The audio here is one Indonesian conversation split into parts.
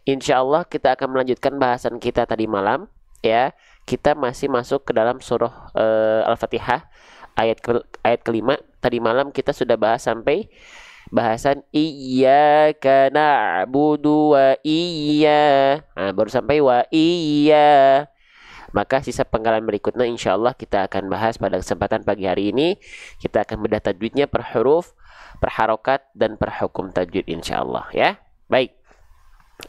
Insya Allah kita akan melanjutkan bahasan kita tadi malam, ya. Kita masih masuk ke dalam surah Al-Fatihah ayat kelima. Tadi malam kita sudah bahas sampai bahasan iyyaka na'budu wa nah, baru sampai wa iya. Maka sisa penggalan berikutnya insya Allah kita akan bahas pada kesempatan pagi hari ini. Kita akan bedah tajwidnya per huruf, per harokat, dan per hukum tajwid insya Allah, ya. Baik,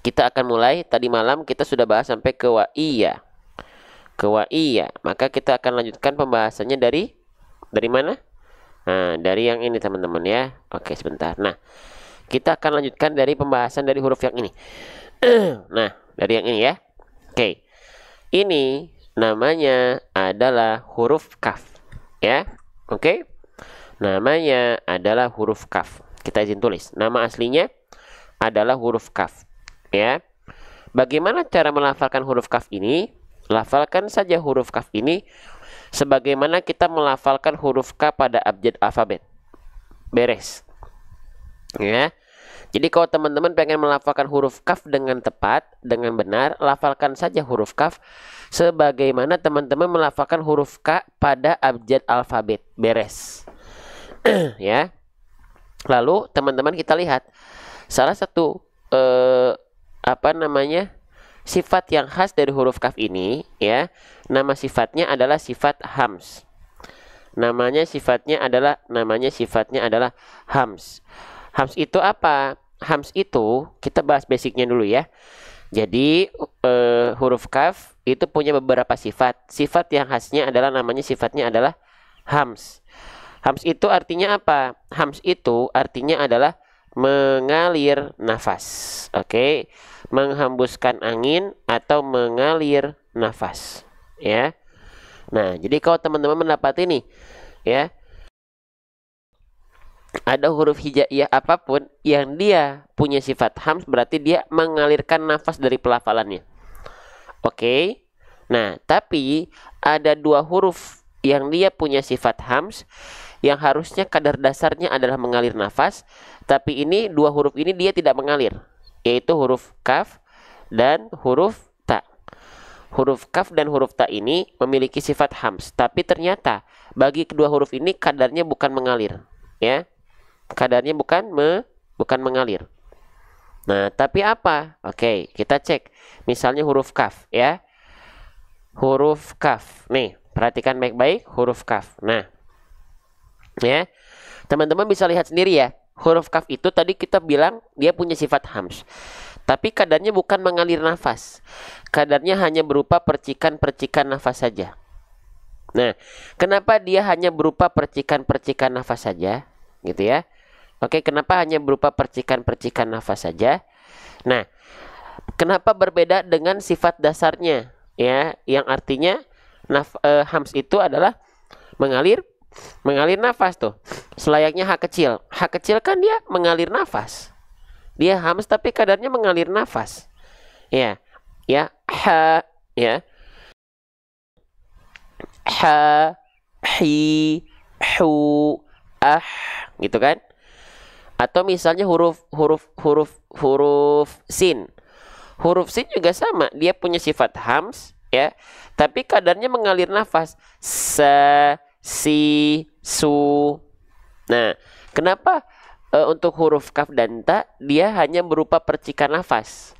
kita akan mulai. Tadi malam kita sudah bahas sampai ke wa iya. Ke wa iya. Maka kita akan lanjutkan pembahasannya dari mana? Nah, dari yang ini teman-teman, ya. Oke, sebentar. Nah, kita akan lanjutkan dari pembahasan dari huruf yang ini. Nah, dari yang ini, ya. Oke. Ini namanya adalah huruf kaf, ya. Oke. Namanya adalah huruf kaf. Kita izin tulis. Nama aslinya adalah huruf kaf, ya. Bagaimana cara melafalkan huruf kaf ini? Lafalkan saja huruf kaf ini sebagaimana kita melafalkan huruf K pada abjad alfabet. Beres. Ya. Jadi kalau teman-teman pengen melafalkan huruf kaf dengan tepat, dengan benar, lafalkan saja huruf kaf sebagaimana teman-teman melafalkan huruf K pada abjad alfabet. Beres. Ya. Lalu teman-teman kita lihat salah satu sifat yang khas dari huruf kaf ini, ya. Nama sifatnya adalah sifat hams. Namanya sifatnya adalah hams. Hams itu apa? Hams itu kita bahas basicnya dulu, ya. Jadi huruf kaf itu punya beberapa sifat. Sifat yang khasnya adalah sifatnya adalah hams. Hams itu artinya apa? Hams itu artinya adalah mengalir nafas. Oke. Menghembuskan angin atau mengalir nafas, ya. Nah, jadi kalau teman-teman mendapat ini, ya, ada huruf hijaiyah apapun yang dia punya sifat hams, berarti dia mengalirkan nafas dari pelafalannya. Oke. Nah, tapi ada dua huruf yang dia punya sifat hams yang harusnya kadar dasarnya adalah mengalir nafas, tapi ini dua huruf ini dia tidak mengalir, yaitu huruf kaf dan huruf ta. Huruf kaf dan huruf ta ini memiliki sifat hams, tapi ternyata bagi kedua huruf ini kadarnya bukan mengalir, ya. Kadarnya bukan mengalir. Nah, tapi apa? Oke, kita cek. Misalnya huruf kaf, ya. Huruf kaf. Nih, perhatikan baik-baik huruf kaf. Nah, ya. Teman-teman bisa lihat sendiri, ya. Huruf kaf itu tadi kita bilang dia punya sifat hams. Tapi kadarnya bukan mengalir nafas. Kadarnya hanya berupa percikan-percikan nafas saja. Nah, kenapa dia hanya berupa percikan-percikan nafas saja? Gitu, ya. Oke, kenapa hanya berupa percikan-percikan nafas saja? Nah, kenapa berbeda dengan sifat dasarnya? Ya, yang artinya hams itu adalah mengalir nafas tuh. Selayaknya H kecil. H kecil kan dia mengalir nafas. Dia hams tapi kadarnya mengalir nafas. Ya. Ya, ha, ya. Ha, hi, hu, gitu kan? Atau misalnya huruf sin. Huruf sin juga sama, dia punya sifat hams, ya. Tapi kadarnya mengalir nafas. Sa, si, su. Nah, kenapa untuk huruf kaf dan ta dia hanya berupa percikan nafas?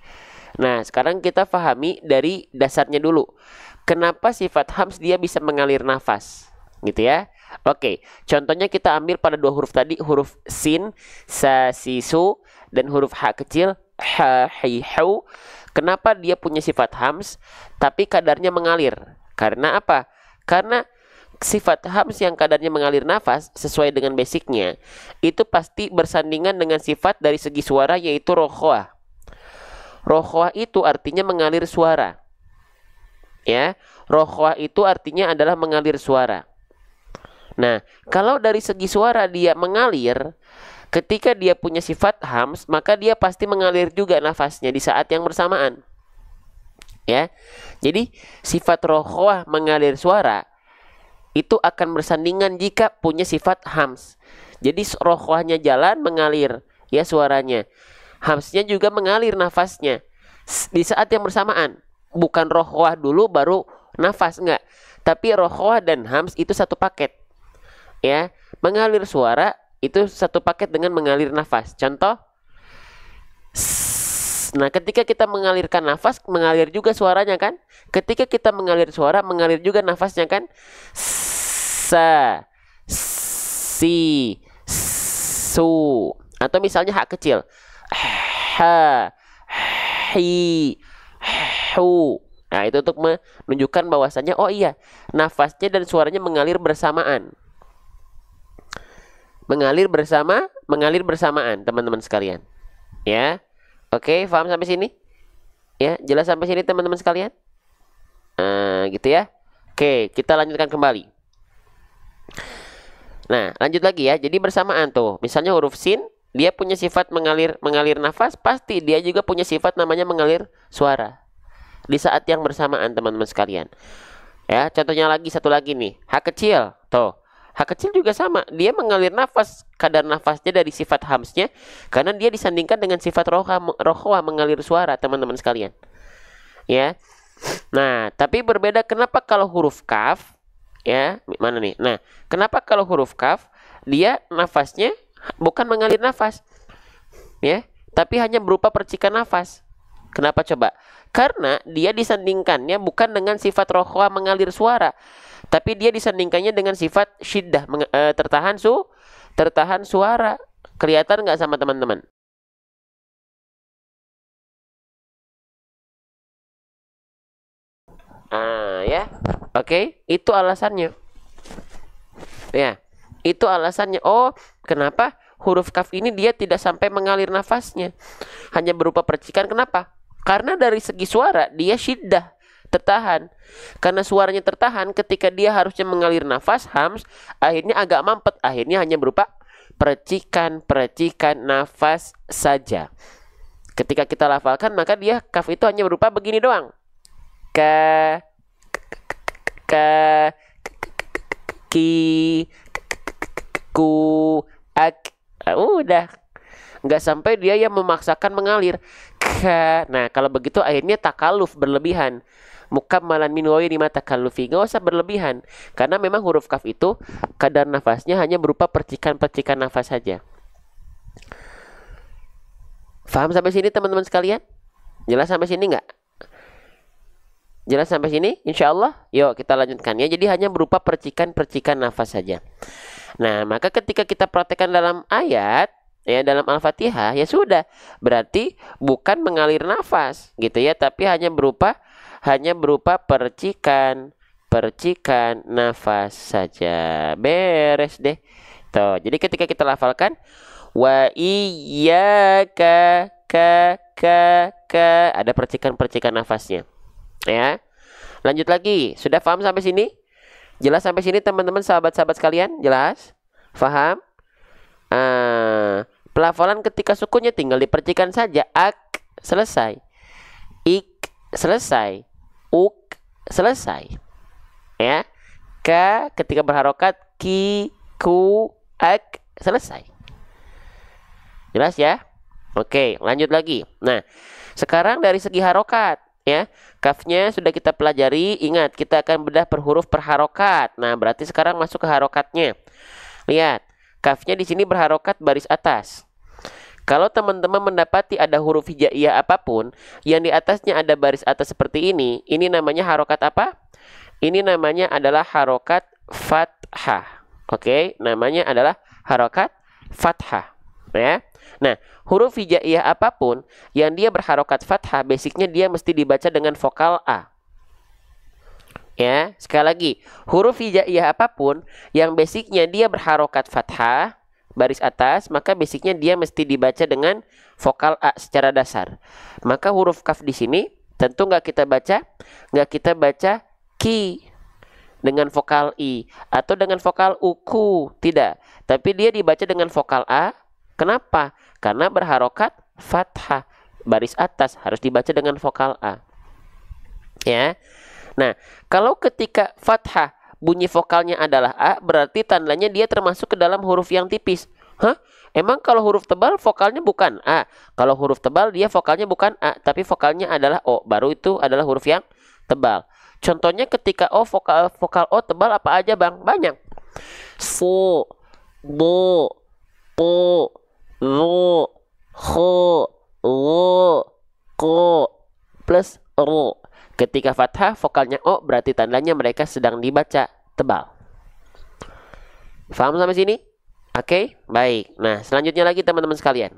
Nah, sekarang kita pahami dari dasarnya dulu. Kenapa sifat hams dia bisa mengalir nafas? Gitu, ya. Oke, contohnya kita ambil pada dua huruf tadi, huruf sin, sa, si, su, dan huruf h kecil, ha, hi, hu. Kenapa dia punya sifat hams, tapi kadarnya mengalir? Karena apa? Karena sifat hams yang kadarnya mengalir nafas, sesuai dengan basicnya, itu pasti bersandingan dengan sifat dari segi suara, yaitu rokhwah. Rokhwah itu artinya mengalir suara. Ya, rokhwah itu artinya adalah mengalir suara. Nah, kalau dari segi suara dia mengalir, ketika dia punya sifat hams, maka dia pasti mengalir juga nafasnya di saat yang bersamaan. Ya, jadi sifat rokhwah mengalir suara itu akan bersandingan jika punya sifat hams. Jadi rokhwahnya jalan mengalir, ya, suaranya. Hamsnya juga mengalir nafasnya. Di saat yang bersamaan, bukan rokhwah dulu baru nafas, enggak. Tapi rokhwah dan hams itu satu paket. Ya, mengalir suara itu satu paket dengan mengalir nafas. Contoh, nah, ketika kita mengalirkan nafas, mengalir juga suaranya kan? Ketika kita mengalir suara, mengalir juga nafasnya kan? Sa, si, su. Atau misalnya hak kecil. Ha, hi, hu. Nah, itu untuk menunjukkan bahwasannya, oh iya, nafasnya dan suaranya mengalir bersamaan. Mengalir bersamaan, teman-teman sekalian. Ya. Oke, paham sampai sini? Ya, jelas sampai sini teman-teman sekalian? Gitu ya. Oke, kita lanjutkan kembali. Nah, lanjut lagi ya. Jadi bersamaan tuh. Misalnya huruf sin, dia punya sifat mengalir nafas, pasti dia juga punya sifat namanya mengalir suara. Di saat yang bersamaan, teman-teman sekalian. Ya, contohnya lagi satu lagi nih. H kecil. Tuh. H kecil juga sama, dia mengalir nafas, kadar nafasnya dari sifat hamsnya, karena dia disandingkan dengan sifat rokhwa mengalir suara, teman-teman sekalian. Ya, nah, tapi berbeda. Kenapa kalau huruf kaf? Ya, mana nih? Nah, kenapa kalau huruf kaf dia nafasnya bukan mengalir nafas, ya, tapi hanya berupa percikan nafas. Kenapa coba? Karena dia disandingkannya bukan dengan sifat rokhwa mengalir suara, tapi dia disandingkannya dengan sifat syiddah, tertahan suara. Kelihatan nggak sama teman-teman? Ya, oke, itu alasannya. Ya, itu alasannya. Oh, kenapa huruf kaf ini dia tidak sampai mengalir nafasnya, hanya berupa percikan? Kenapa? Karena dari segi suara dia syiddah, tertahan. Karena suaranya tertahan, ketika dia harusnya mengalir nafas hams, akhirnya agak mampet, akhirnya hanya berupa percikan nafas saja. Ketika kita lafalkan, maka dia kaf itu hanya berupa begini doang. Ka, ki, ku, ak. Udah, nggak sampai dia yang memaksakan mengalir. Nah, kalau begitu akhirnya takaluf berlebihan. Mukammalan min ghairi ma takallufi, nggak usah berlebihan, karena memang huruf kaf itu kadar nafasnya hanya berupa percikan-percikan nafas saja. Faham sampai sini teman-teman sekalian? Jelas sampai sini nggak? Jelas sampai sini? Insya Allah. Yuk kita lanjutkan ya. Jadi hanya berupa percikan-percikan nafas saja. Nah, maka ketika kita praktekkan dalam ayat, ya dalam Al-Fatihah, ya sudah, berarti bukan mengalir nafas gitu ya, tapi hanya berupa percikan nafas saja. Beres deh. Tuh, jadi ketika kita lafalkan wa iyyaka ka ada percikan-percikan nafasnya. Ya. Lanjut lagi. Sudah paham sampai sini? Jelas sampai sini teman-teman sahabat-sahabat sekalian? Jelas? Paham? Pelafalan ketika sukunnya tinggal dipercikan saja. Ak selesai. Ik selesai. Uk selesai. Ya. Ka ketika berharokat ki, ku, ak selesai. Jelas ya? Oke, lanjut lagi. Nah, sekarang dari segi harokat, ya, kafnya sudah kita pelajari. Ingat, kita akan bedah per huruf per harokat. Nah, berarti sekarang masuk ke harokatnya. Lihat, kafnya di sini berharokat baris atas. Kalau teman-teman mendapati ada huruf hijaiyah apapun yang di atasnya ada baris atas seperti ini namanya harokat apa? Ini namanya adalah harokat fathah. Oke, namanya adalah harokat fathah. Ya. Nah, huruf hijaiyah apapun yang dia berharokat fathah, basicnya dia mesti dibaca dengan vokal A. Ya, sekali lagi, huruf hijaiyah apapun yang basicnya dia berharokat fathah, baris atas, maka basicnya dia mesti dibaca dengan vokal A secara dasar. Maka huruf kaf di sini tentu nggak kita baca ki dengan vokal i atau dengan vokal uku, tidak. Tapi dia dibaca dengan vokal A. Kenapa? Karena berharokat fathah, baris atas harus dibaca dengan vokal A. Ya. Nah, kalau ketika fathah bunyi vokalnya adalah A, berarti tandanya dia termasuk ke dalam huruf yang tipis. Hah? Emang kalau huruf tebal vokalnya bukan A. Kalau huruf tebal dia vokalnya bukan A, tapi vokalnya adalah O. Baru itu adalah huruf yang tebal. Contohnya ketika O, vokal O tebal apa aja Bang? Banyak. Fu, bu, pu, lu, khu, lu, ku, plus ru. Ketika fathah vokalnya O berarti tandanya mereka sedang dibaca tebal. Paham sampai sini? Oke, baik. Nah, selanjutnya lagi teman-teman sekalian.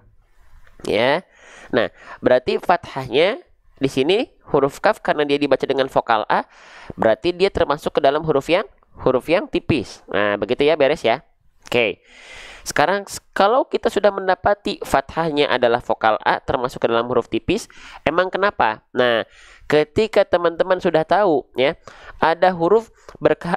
Ya. Nah, berarti fathahnya di sini huruf kaf karena dia dibaca dengan vokal A, berarti dia termasuk ke dalam huruf yang tipis. Nah, begitu ya, beres ya. Oke. Sekarang kalau kita sudah mendapati fathahnya adalah vokal A termasuk ke dalam huruf tipis, emang kenapa? Nah, ketika teman-teman sudah tahu ya, ada huruf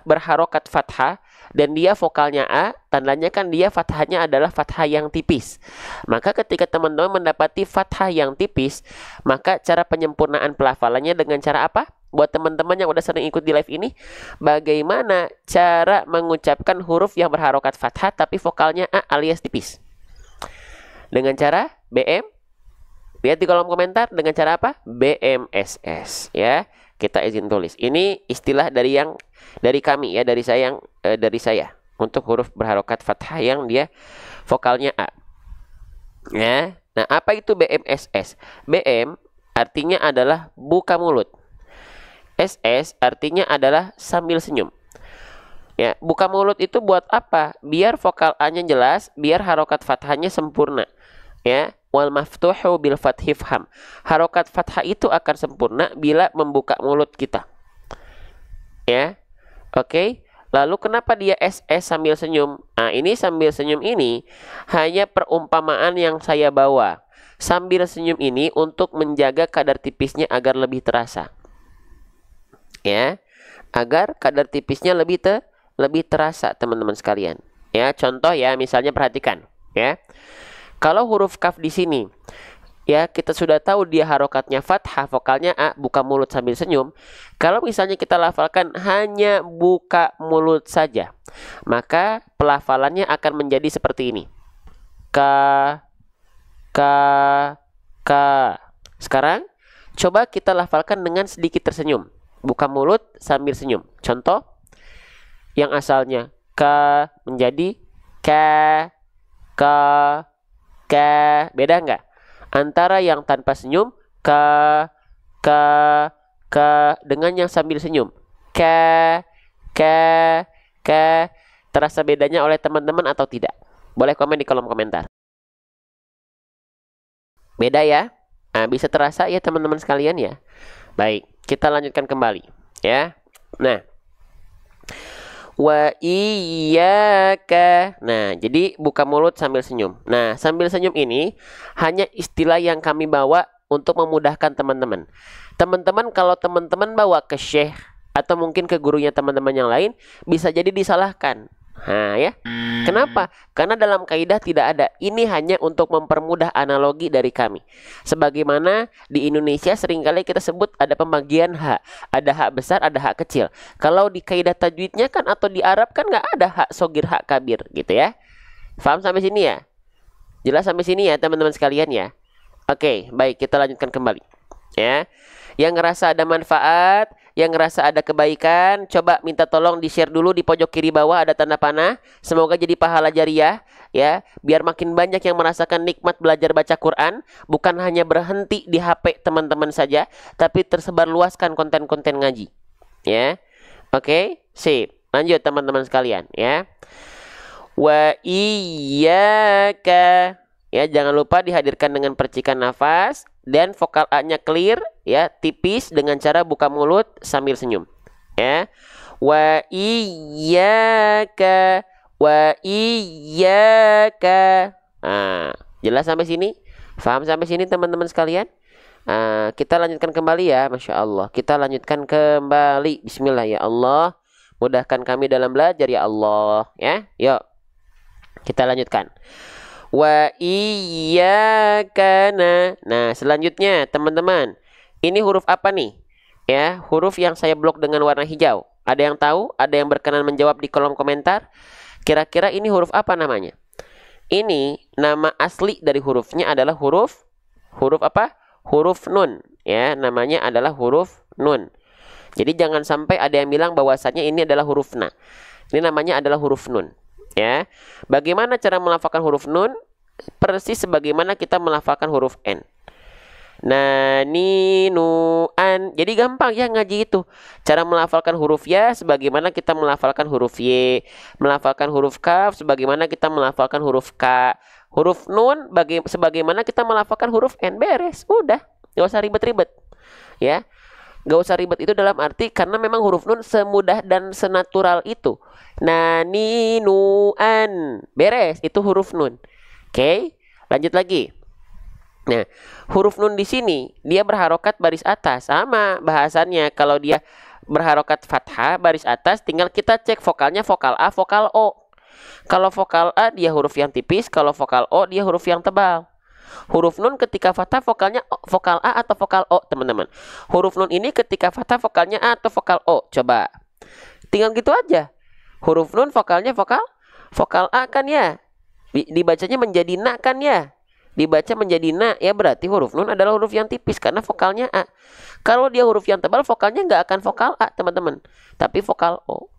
berharokat fathah dan dia vokalnya A, tandanya kan dia fathahnya adalah fathah yang tipis. Maka ketika teman-teman mendapati fathah yang tipis, maka cara penyempurnaan pelafalannya dengan cara apa? Buat teman-teman yang udah sering ikut di live ini, bagaimana cara mengucapkan huruf yang berharokat fathah tapi vokalnya A alias tipis? Dengan cara BM. Lihat di kolom komentar dengan cara apa? BMSS ya. Kita izin tulis. Ini istilah dari kami ya, dari saya untuk huruf berharokat fathah yang dia vokalnya A. Ya. Nah, apa itu BMSS? BM artinya adalah buka mulut. SS artinya adalah sambil senyum. Ya, buka mulut itu buat apa? Biar vokal A-nya jelas, biar harokat fathahnya sempurna. Ya, wal maftuhu bil fathi fham. Harokat fathah itu akan sempurna bila membuka mulut kita. Ya. Oke. Lalu kenapa dia SS sambil senyum? Nah, ini sambil senyum ini hanya perumpamaan yang saya bawa. Sambil senyum ini untuk menjaga kadar tipisnya agar lebih terasa. Ya. Agar kadar tipisnya lebih terasa, teman-teman sekalian. Ya, contoh ya, misalnya perhatikan, ya. Kalau huruf kaf di sini, ya kita sudah tahu dia harokatnya fathah, vokalnya A, buka mulut sambil senyum. Kalau misalnya kita lafalkan hanya buka mulut saja, maka pelafalannya akan menjadi seperti ini. Ka, ka, ka. Sekarang, coba kita lafalkan dengan sedikit tersenyum. Buka mulut sambil senyum. Contoh, yang asalnya ka menjadi ka, ka, ka. Beda nggak? Antara yang tanpa senyum ka, ka dengan yang sambil senyum ka, ka, ka. Terasa bedanya oleh teman-teman atau tidak? Boleh komen di kolom komentar. Beda ya? Nah, bisa terasa ya teman-teman sekalian ya. Baik, kita lanjutkan kembali ya. Nah, wa iyyaka. Nah, jadi buka mulut sambil senyum. Nah, sambil senyum ini hanya istilah yang kami bawa untuk memudahkan teman-teman. Teman-teman kalau teman-teman bawa ke syekh atau mungkin ke gurunya teman-teman yang lain, bisa jadi disalahkan. Nah, ya. Kenapa? Karena dalam kaidah tidak ada. Ini hanya untuk mempermudah analogi dari kami. Sebagaimana di Indonesia seringkali kita sebut ada pembagian hak. Ada hak besar, ada hak kecil. Kalau di kaidah tajwidnya kan atau di Arab kan nggak ada hak sogir, hak kabir gitu ya. Paham sampai sini ya? Jelas sampai sini ya teman-teman sekalian ya? Oke, baik, kita lanjutkan kembali. Ya. Yang ngerasa ada manfaat, yang ngerasa ada kebaikan, coba minta tolong di-share dulu di pojok kiri bawah ada tanda panah. Semoga jadi pahala jariah ya, biar makin banyak yang merasakan nikmat belajar baca Quran, bukan hanya berhenti di HP teman-teman saja, tapi tersebar luaskan konten-konten ngaji. Ya. Oke, sip. Lanjut teman-teman sekalian ya. Wa iyyaka. Ya, jangan lupa dihadirkan dengan percikan nafas dan vokal A-nya clear ya, tipis dengan cara buka mulut sambil senyum. Ya. Wa iyyaka, wa iyyaka. Nah, jelas sampai sini? Paham sampai sini teman-teman sekalian? Kita lanjutkan kembali ya, Masya Allah. Kita lanjutkan kembali. Bismillah ya Allah. Mudahkan kami dalam belajar ya Allah. Ya, yuk. Kita lanjutkan. Wa iyyaka. Nah, selanjutnya teman-teman, ini huruf apa nih? Ya, huruf yang saya blok dengan warna hijau. Ada yang tahu? Ada yang berkenan menjawab di kolom komentar? Kira-kira ini huruf apa namanya? Ini nama asli dari hurufnya adalah huruf apa? Huruf nun, ya, namanya adalah huruf nun. Jadi jangan sampai ada yang bilang bahwasanya ini adalah huruf na. Ini namanya adalah huruf nun, ya. Bagaimana cara melafalkan huruf nun? Persis sebagaimana kita melafalkan huruf n. Na, ni, nu, an. Jadi gampang ya ngaji itu. Cara melafalkan huruf ya sebagaimana kita melafalkan huruf y. Melafalkan huruf kaf sebagaimana kita melafalkan huruf k. Huruf nun sebagaimana kita melafalkan huruf n. Beres, udah. Gak usah ribet-ribet, ya. Gak usah ribet itu dalam arti karena memang huruf nun semudah dan senatural itu. Na, ni, nu, an. Beres, itu huruf nun. Oke, lanjut lagi. Nah, huruf nun di sini dia berharokat baris atas, sama bahasannya. Kalau dia berharokat fathah baris atas, tinggal kita cek vokalnya vokal A, vokal O. Kalau vokal A dia huruf yang tipis, kalau vokal O dia huruf yang tebal. Huruf nun ketika fathah vokalnya vokal A atau vokal O, teman-teman. Huruf nun ini ketika fathah vokalnya A atau vokal O. Coba, tinggal gitu aja. Huruf nun vokalnya vokal A kan ya, dibacanya menjadi na kan ya. Dibaca menjadi na, ya berarti huruf nun adalah huruf yang tipis karena vokalnya A. Kalau dia huruf yang tebal, vokalnya nggak akan vokal A, teman-teman, tapi vokal O.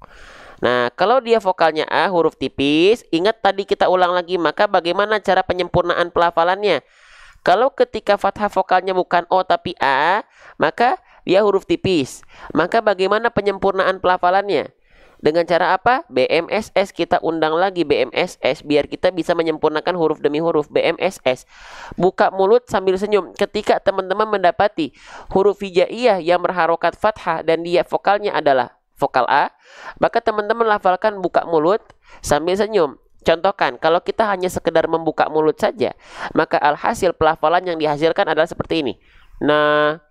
Nah, kalau dia vokalnya A, huruf tipis, ingat tadi kita ulang lagi, maka bagaimana cara penyempurnaan pelafalannya? Kalau ketika fathah vokalnya bukan O tapi A, maka dia huruf tipis. Maka bagaimana penyempurnaan pelafalannya? Dengan cara apa? BMSS, kita undang lagi BMSS biar kita bisa menyempurnakan huruf demi huruf. BMSS, buka mulut sambil senyum. Ketika teman-teman mendapati huruf hijaiyah yang berharokat fathah dan dia vokalnya adalah vokal A, maka teman-teman lafalkan buka mulut sambil senyum. Contohkan, kalau kita hanya sekedar membuka mulut saja, maka alhasil pelafalan yang dihasilkan adalah seperti ini. Nah,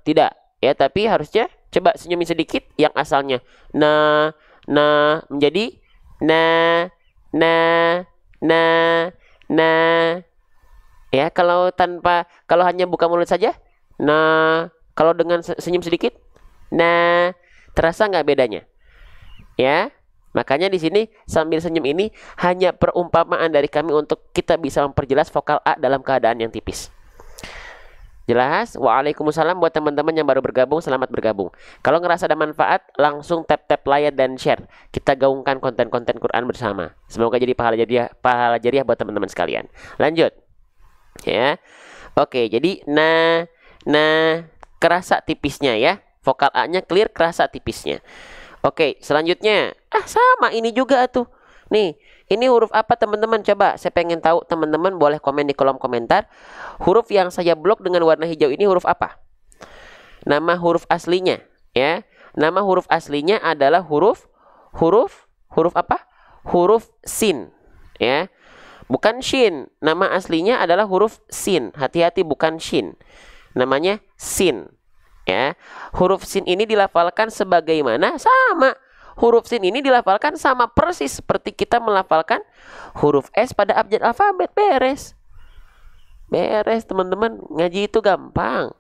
tidak. Ya, tapi harusnya coba senyumin sedikit yang asalnya na menjadi na. Ya, kalau hanya buka mulut saja na, kalau dengan senyum sedikit na, terasa nggak bedanya? Ya, makanya di sini sambil senyum ini hanya perumpamaan dari kami untuk kita bisa memperjelas vokal A dalam keadaan yang tipis. Jelas? Waalaikumsalam buat teman-teman yang baru bergabung, selamat bergabung. Kalau ngerasa ada manfaat, langsung tap like dan share. Kita gaungkan konten-konten Quran bersama. Semoga jadi pahala jariah buat teman-teman sekalian. Lanjut. Ya. Oke, jadi kerasa tipisnya ya. Vokal A-nya clear, kerasa tipisnya. Oke, selanjutnya. Sama ini juga tuh. Nih, ini huruf apa teman-teman? Coba, saya pengen tahu, teman-teman boleh komen di kolom komentar. Huruf yang saya blok dengan warna hijau ini huruf apa? Nama huruf aslinya, ya. Nama huruf aslinya adalah huruf apa? Huruf sin, ya. Bukan shin. Nama aslinya adalah huruf sin. Hati-hati, bukan shin. Namanya sin, ya. Huruf sin ini dilafalkan sebagaimana? Sama. Huruf sin ini dilafalkan sama persis seperti kita melafalkan huruf S pada abjad alfabet. Beres. Beres, teman-teman. Ngaji itu gampang.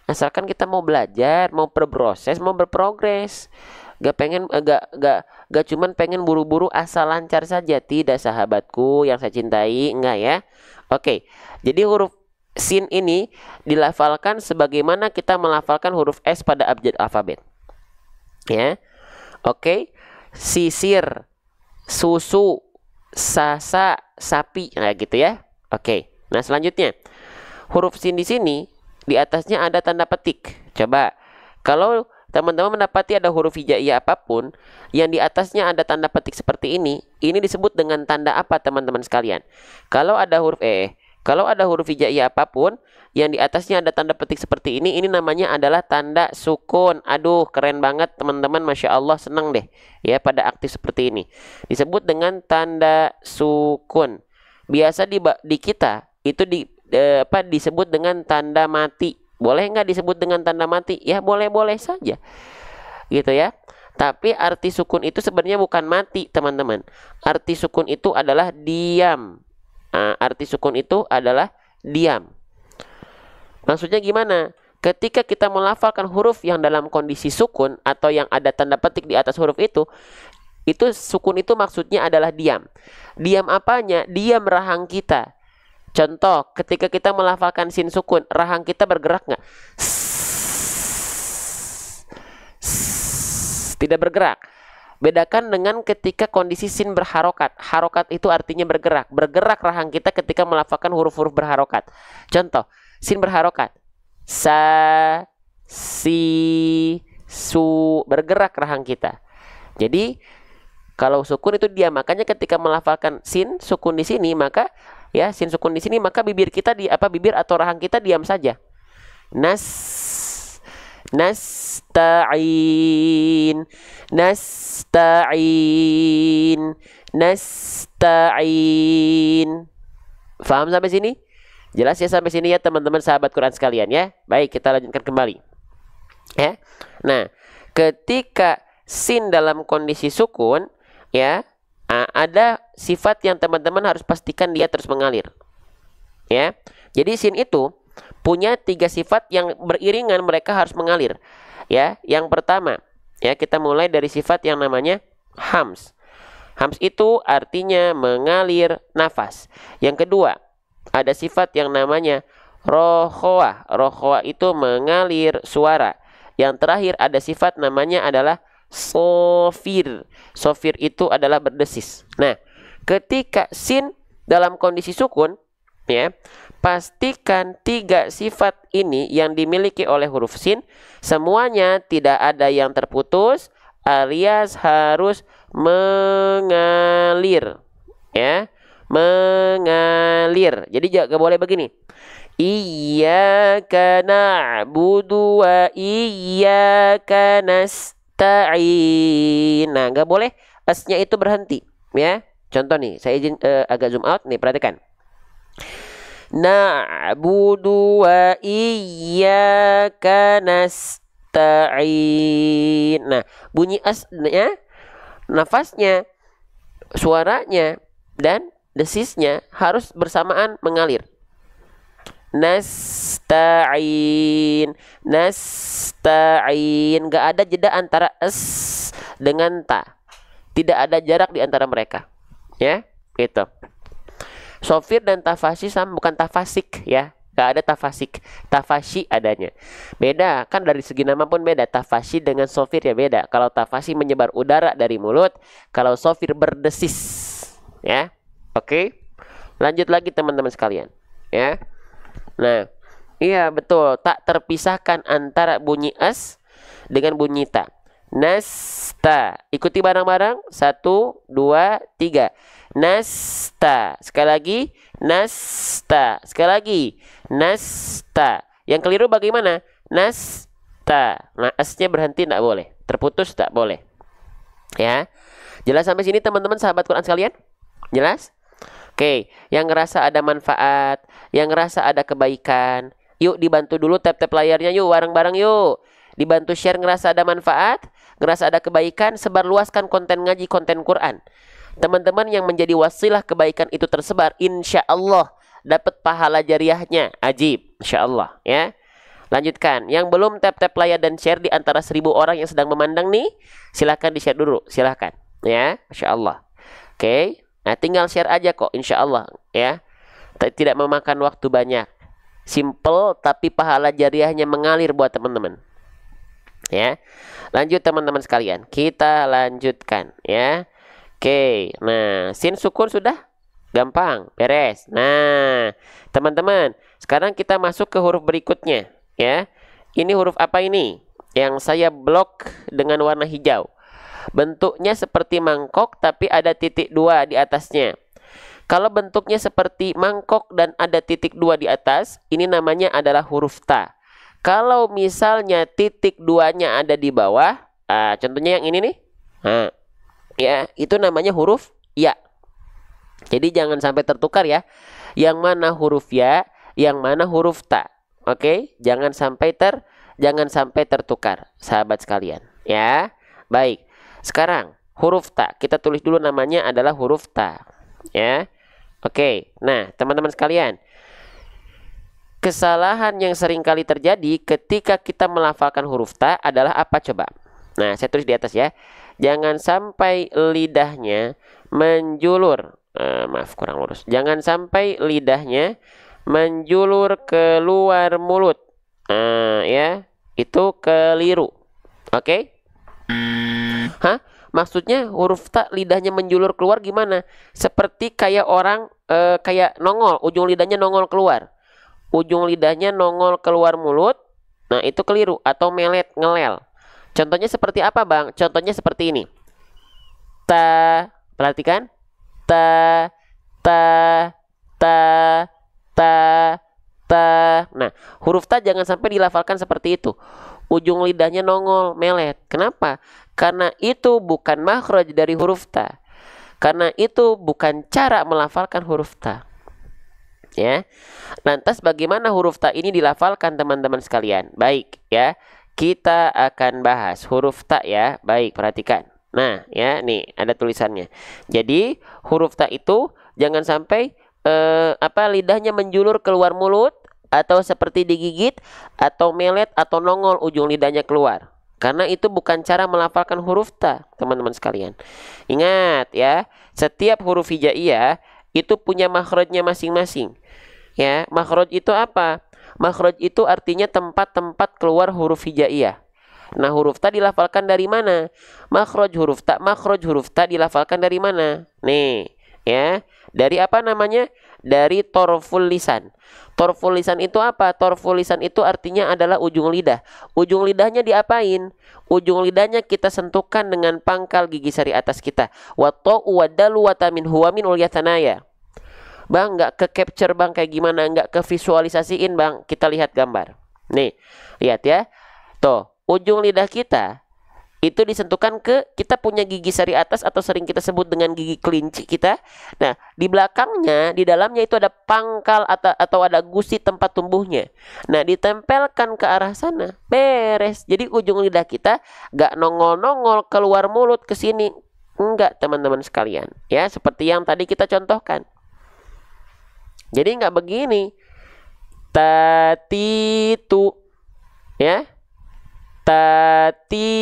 Asalkan kita mau belajar, mau berproses, mau berprogres. Gak cuman pengen buru-buru asal lancar saja. Tidak, sahabatku yang saya cintai. Enggak ya. Oke. Jadi huruf sin ini dilafalkan sebagaimana kita melafalkan huruf S pada abjad alfabet. Ya. Oke, sisir, susu, sasa, sapi, nah gitu ya. Oke, nah selanjutnya huruf sin di sini di atasnya ada tanda petik. Coba, kalau teman-teman mendapati ada huruf hijaiyah apapun yang di atasnya ada tanda petik seperti ini disebut dengan tanda apa teman-teman sekalian? Kalau ada huruf hijaiyah apapun yang di atasnya ada tanda petik seperti ini namanya adalah tanda sukun. Aduh, keren banget teman-teman, Masya Allah, senang deh ya pada aktif seperti ini. Disebut dengan tanda sukun. Biasa di kita itu disebut dengan tanda mati. Boleh nggak disebut dengan tanda mati? Ya boleh-boleh saja, gitu ya. Tapi arti sukun itu sebenarnya bukan mati, teman-teman. Arti sukun itu adalah diam. Arti sukun itu adalah diam. Maksudnya gimana? Ketika kita melafalkan huruf yang dalam kondisi sukun atau yang ada tanda petik di atas huruf itu, Itu sukun itu maksudnya adalah diam. Diam apanya? Diam rahang kita. Contoh, ketika kita melafalkan sin sukun, rahang kita bergerak nggak? Tidak bergerak. Bedakan dengan ketika kondisi sin berharokat. Harokat itu artinya bergerak. Bergerak rahang kita ketika melafalkan huruf-huruf berharokat. Contoh, sin berharokat. Sa, si, su. Bergerak rahang kita. Jadi, kalau sukun itu diam. Makanya ketika melafalkan sin sukun di sini, maka ya sin sukun di sini, maka bibir kita bibir atau rahang kita diam saja. Nasta'in, nasta'in, nasta'in. Faham sampai sini? Jelas ya sampai sini ya teman-teman sahabat Quran sekalian ya. Baik, kita lanjutkan kembali. Ya. Nah, ketika sin dalam kondisi sukun ya, ada sifat yang teman-teman harus pastikan dia terus mengalir. Ya. Jadi sin itu punya 3 sifat yang beriringan, mereka harus mengalir. Ya, yang pertama, ya kita mulai dari sifat yang namanya hams. Hams itu artinya mengalir nafas. Yang kedua, ada sifat yang namanya rohoah. Rohoah itu mengalir suara. Yang terakhir ada sifat namanya adalah sofir. Sofir itu adalah berdesis. Nah, ketika sin dalam kondisi sukun, ya, pastikan 3 sifat ini yang dimiliki oleh huruf sin semuanya tidak ada yang terputus alias harus mengalir, ya, mengalir. Jadi gak boleh begini. Iyyaka na'budu wa iyyaka nasta'in. Nah, gak boleh S-nya itu berhenti, ya. Contoh nih, saya izin agak zoom out nih, perhatikan. Na'budu wa iyyaka nasta'in. Nah, bunyi asnya, nafasnya, suaranya, dan desisnya harus bersamaan mengalir. Nasta'in, nasta'in. Gak ada jeda antara s dengan ta. Tidak ada jarak di antara mereka. Ya, gitu. Sofir dan tafasi sama, bukan tafasik ya. Gak ada tafasik. Tafasi adanya. Beda, kan dari segi nama pun beda. Tafasi dengan sofir ya beda. Kalau tafasi menyebar udara dari mulut, kalau sofir berdesis. Ya, oke. Lanjut lagi teman-teman sekalian. Ya. Nah, iya betul. Tak terpisahkan antara bunyi as dengan bunyi ta. Nasta. Ikuti bareng-bareng. 1, 2, 3. Nasta. Sekali lagi. Nasta. Sekali lagi. Nasta. Yang keliru bagaimana? Nasta. Nah, S-nya berhenti tidak boleh. Terputus tidak boleh. Ya. Jelas sampai sini teman-teman sahabat Quran sekalian? Jelas? Oke. Yang ngerasa ada manfaat, yang ngerasa ada kebaikan, yuk dibantu dulu tap-tap layarnya yuk, bareng-bareng yuk. Dibantu share ngerasa ada manfaat, ngerasa ada kebaikan, sebarluaskan konten ngaji, konten Quran. Teman-teman yang menjadi wasilah kebaikan itu tersebar, insya Allah dapat pahala jariahnya. Ajib, insya Allah ya. Lanjutkan. Yang belum tap-tap layar dan share di antara 1000 orang yang sedang memandang nih, silahkan di-share dulu, silahkan ya, insya Allah. Oke, nah tinggal share aja kok, insya Allah ya. Tidak memakan waktu banyak, simple tapi pahala jariahnya mengalir buat teman-teman. Ya, lanjut teman-teman sekalian, kita lanjutkan ya. Oke, nah sin sukun sudah gampang, beres. Nah, teman-teman, sekarang kita masuk ke huruf berikutnya ya. Ini huruf apa ini? Yang saya blok dengan warna hijau. Bentuknya seperti mangkok tapi ada titik 2 di atasnya. Kalau bentuknya seperti mangkok dan ada titik 2 di atas, ini namanya adalah huruf ta. Kalau misalnya titik 2-nya ada di bawah, contohnya yang ini nih. Nah, ya, itu namanya huruf ya. Jadi jangan sampai tertukar ya. Yang mana huruf ya, yang mana huruf ta. Oke, jangan sampai tertukar, sahabat sekalian, ya. Baik. Sekarang huruf ta, kita tulis dulu namanya adalah huruf ta, ya. Oke. Nah, teman-teman sekalian, kesalahan yang sering kali terjadi ketika kita melafalkan huruf ta adalah apa coba? Nah, saya tulis di atas ya. jangan sampai lidahnya menjulur. Maaf, kurang lurus. Jangan sampai lidahnya menjulur keluar mulut. Ya, itu keliru. Oke? Hah? Maksudnya huruf ta lidahnya menjulur keluar gimana? Seperti kayak orang kayak nongol, ujung lidahnya nongol keluar. Ujung lidahnya nongol keluar mulut. Nah, itu keliru atau melet, ngelel. Contohnya seperti apa, Bang? Contohnya seperti ini. Ta, perhatikan. Ta, ta, ta, ta, ta. Nah, huruf ta jangan sampai dilafalkan seperti itu. Ujung lidahnya nongol, melet. Kenapa? Karena itu bukan makhraj dari huruf ta. Karena itu bukan cara melafalkan huruf ta. Ya. Lantas bagaimana huruf ta ini dilafalkan, teman-teman sekalian? Baik, ya. Kita akan bahas huruf ta, ya. Baik, perhatikan. Nah, ya, nih ada tulisannya. Jadi, huruf ta itu jangan sampai lidahnya menjulur keluar mulut, atau seperti digigit, atau melet, atau nongol ujung lidahnya keluar. Karena itu bukan cara melafalkan huruf ta, teman-teman sekalian. Ingat, ya, setiap huruf hijaiyah itu punya makhrajnya masing-masing. Ya, makhraj itu apa? Makhraj itu artinya tempat-tempat keluar huruf hijaiyah. Nah, huruf ta dilafalkan dari mana? Makhraj huruf ta dilafalkan dari mana? Nih, ya. Dari apa namanya? Dari torful lisan. Torful lisan itu apa? Torful lisan itu artinya adalah ujung lidah. Ujung lidahnya diapain? Ujung lidahnya kita sentuhkan dengan pangkal gigi sari atas kita. Wa ta'u wa dalu wa tamin huwa min ulyatanaya. Bang, nggak ke capture, Bang, kayak gimana? Nggak ke visualisasiin, Bang. Kita lihat gambar. Nih, lihat ya. Tuh, ujung lidah kita itu disentuhkan ke, kita punya gigi sari atas atau sering kita sebut dengan gigi kelinci kita. Nah, di belakangnya, di dalamnya itu ada pangkal atau ada gusi tempat tumbuhnya. Nah, ditempelkan ke arah sana. Beres. Jadi ujung lidah kita nggak nongol-nongol keluar mulut ke sini. Enggak, teman-teman sekalian. Ya, seperti yang tadi kita contohkan. Jadi nggak begini. Tatitu. Ya. Tatitubat.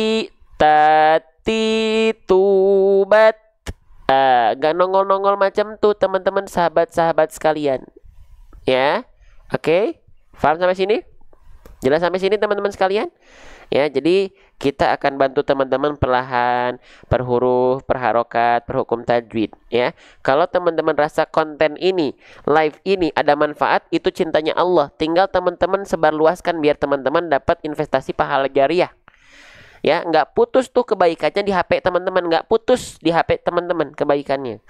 Gak nongol-nongol macam tuh, teman-teman, sahabat-sahabat sekalian. Ya. Oke. Paham sampai sini? Jelas sampai sini, teman-teman sekalian? Ya, jadi kita akan bantu teman-teman perlahan, per huruf, per harokat, per hukum tajwid. Ya, kalau teman-teman rasa konten ini, live ini ada manfaat, itu cintanya Allah. Tinggal teman-teman sebarluaskan biar teman-teman dapat investasi pahala jariah. Ya, nggak putus tuh kebaikannya di HP teman-teman, nggak putus di HP teman-teman kebaikannya.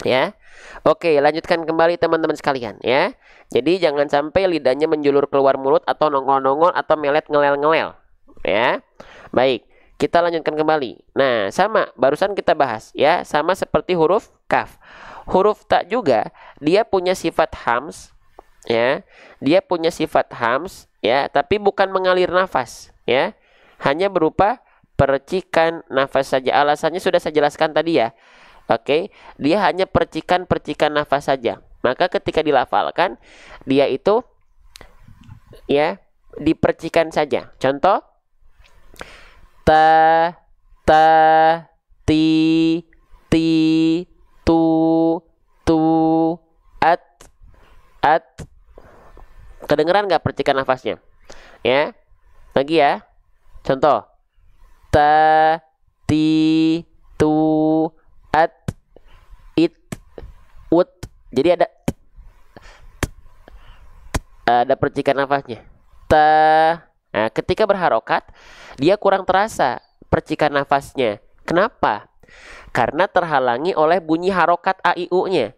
Ya, oke, lanjutkan kembali teman-teman sekalian, ya. Jadi jangan sampai lidahnya menjulur keluar mulut atau nongol-nongol atau melet, ngelel-ngelel, ya. Baik, kita lanjutkan kembali. Nah, sama barusan kita bahas, ya, sama seperti huruf kaf. Huruf ta juga dia punya sifat hams, ya. Dia punya sifat hams, ya, tapi bukan mengalir nafas, ya. Hanya berupa percikan nafas saja. Alasannya sudah saya jelaskan tadi, ya. Oke, dia hanya percikan-percikan nafas saja. Maka ketika dilafalkan, dia itu, ya, dipercikan saja. Contoh, ta, ti, tu, at. Kedengeran nggak percikan nafasnya? Ya, lagi ya. Contoh, ta, ti, tu, at, it, ut. Jadi ada percikan nafasnya. Ta. Nah, ketika berharokat, dia kurang terasa percikan nafasnya. Kenapa? Karena terhalangi oleh bunyi harokat a i u-nya.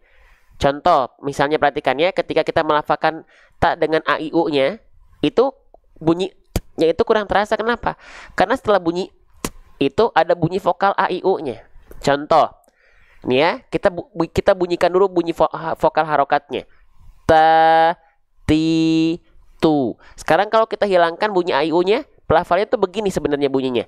Contoh, misalnya perhatikan ya, ketika kita melafalkan ta dengan a i u-nya, itu bunyinya itu kurang terasa. Kenapa? Karena setelah bunyi itu ada bunyi vokal a i u-nya. Contoh, nih ya, kita bunyikan dulu bunyi vokal harokatnya. Ta, ti, tu. Sekarang kalau kita hilangkan bunyi a i u-nya, pelafalannya tuh begini sebenarnya bunyinya.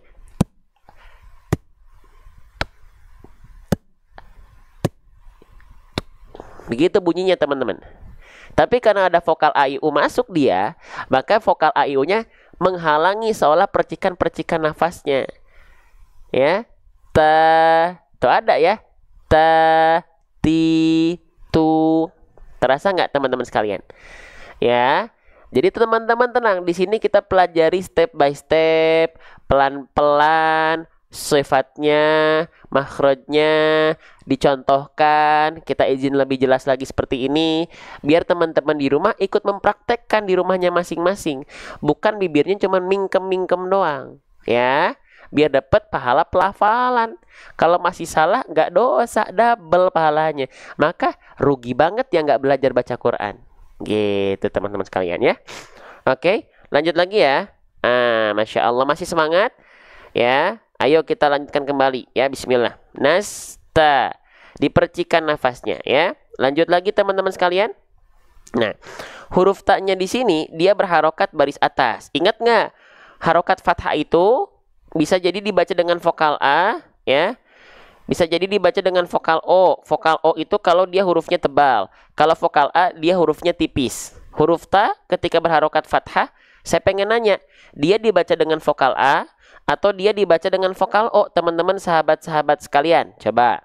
Begitu bunyinya, teman-teman. Tapi karena ada vokal a i u masuk dia, maka vokal a i u-nya menghalangi seolah percikan-percikan nafasnya. Ya, ta, tuh ada ya. Ta, ti, tu. Terasa nggak teman-teman sekalian? Ya. Jadi teman-teman tenang, di sini kita pelajari step by step, pelan-pelan, sifatnya, makhrajnya, dicontohkan, kita izin lebih jelas lagi seperti ini, biar teman-teman di rumah ikut mempraktekkan di rumahnya masing-masing, bukan bibirnya cuma mingkem-mingkem doang, ya. Biar dapat pahala pelafalan. Kalau masih salah, nggak dosa, double pahalanya. Maka rugi banget ya nggak belajar baca Quran. Gitu teman-teman sekalian ya. Oke, lanjut lagi ya. Masya Allah, masih semangat ya. Ayo kita lanjutkan kembali ya. Bismillah. Nasta, dipercikan nafasnya ya. Lanjut lagi teman-teman sekalian. Nah, huruf ta-nya di sini dia berharokat baris atas. Ingat nggak? Harokat fathah itu bisa jadi dibaca dengan vokal A ya. Bisa jadi dibaca dengan vokal O. Vokal O itu kalau dia hurufnya tebal. Kalau vokal A dia hurufnya tipis. Huruf ta ketika berharokat fathah, saya pengen nanya, dia dibaca dengan vokal A atau dia dibaca dengan vokal O, teman-teman sahabat-sahabat sekalian? Coba.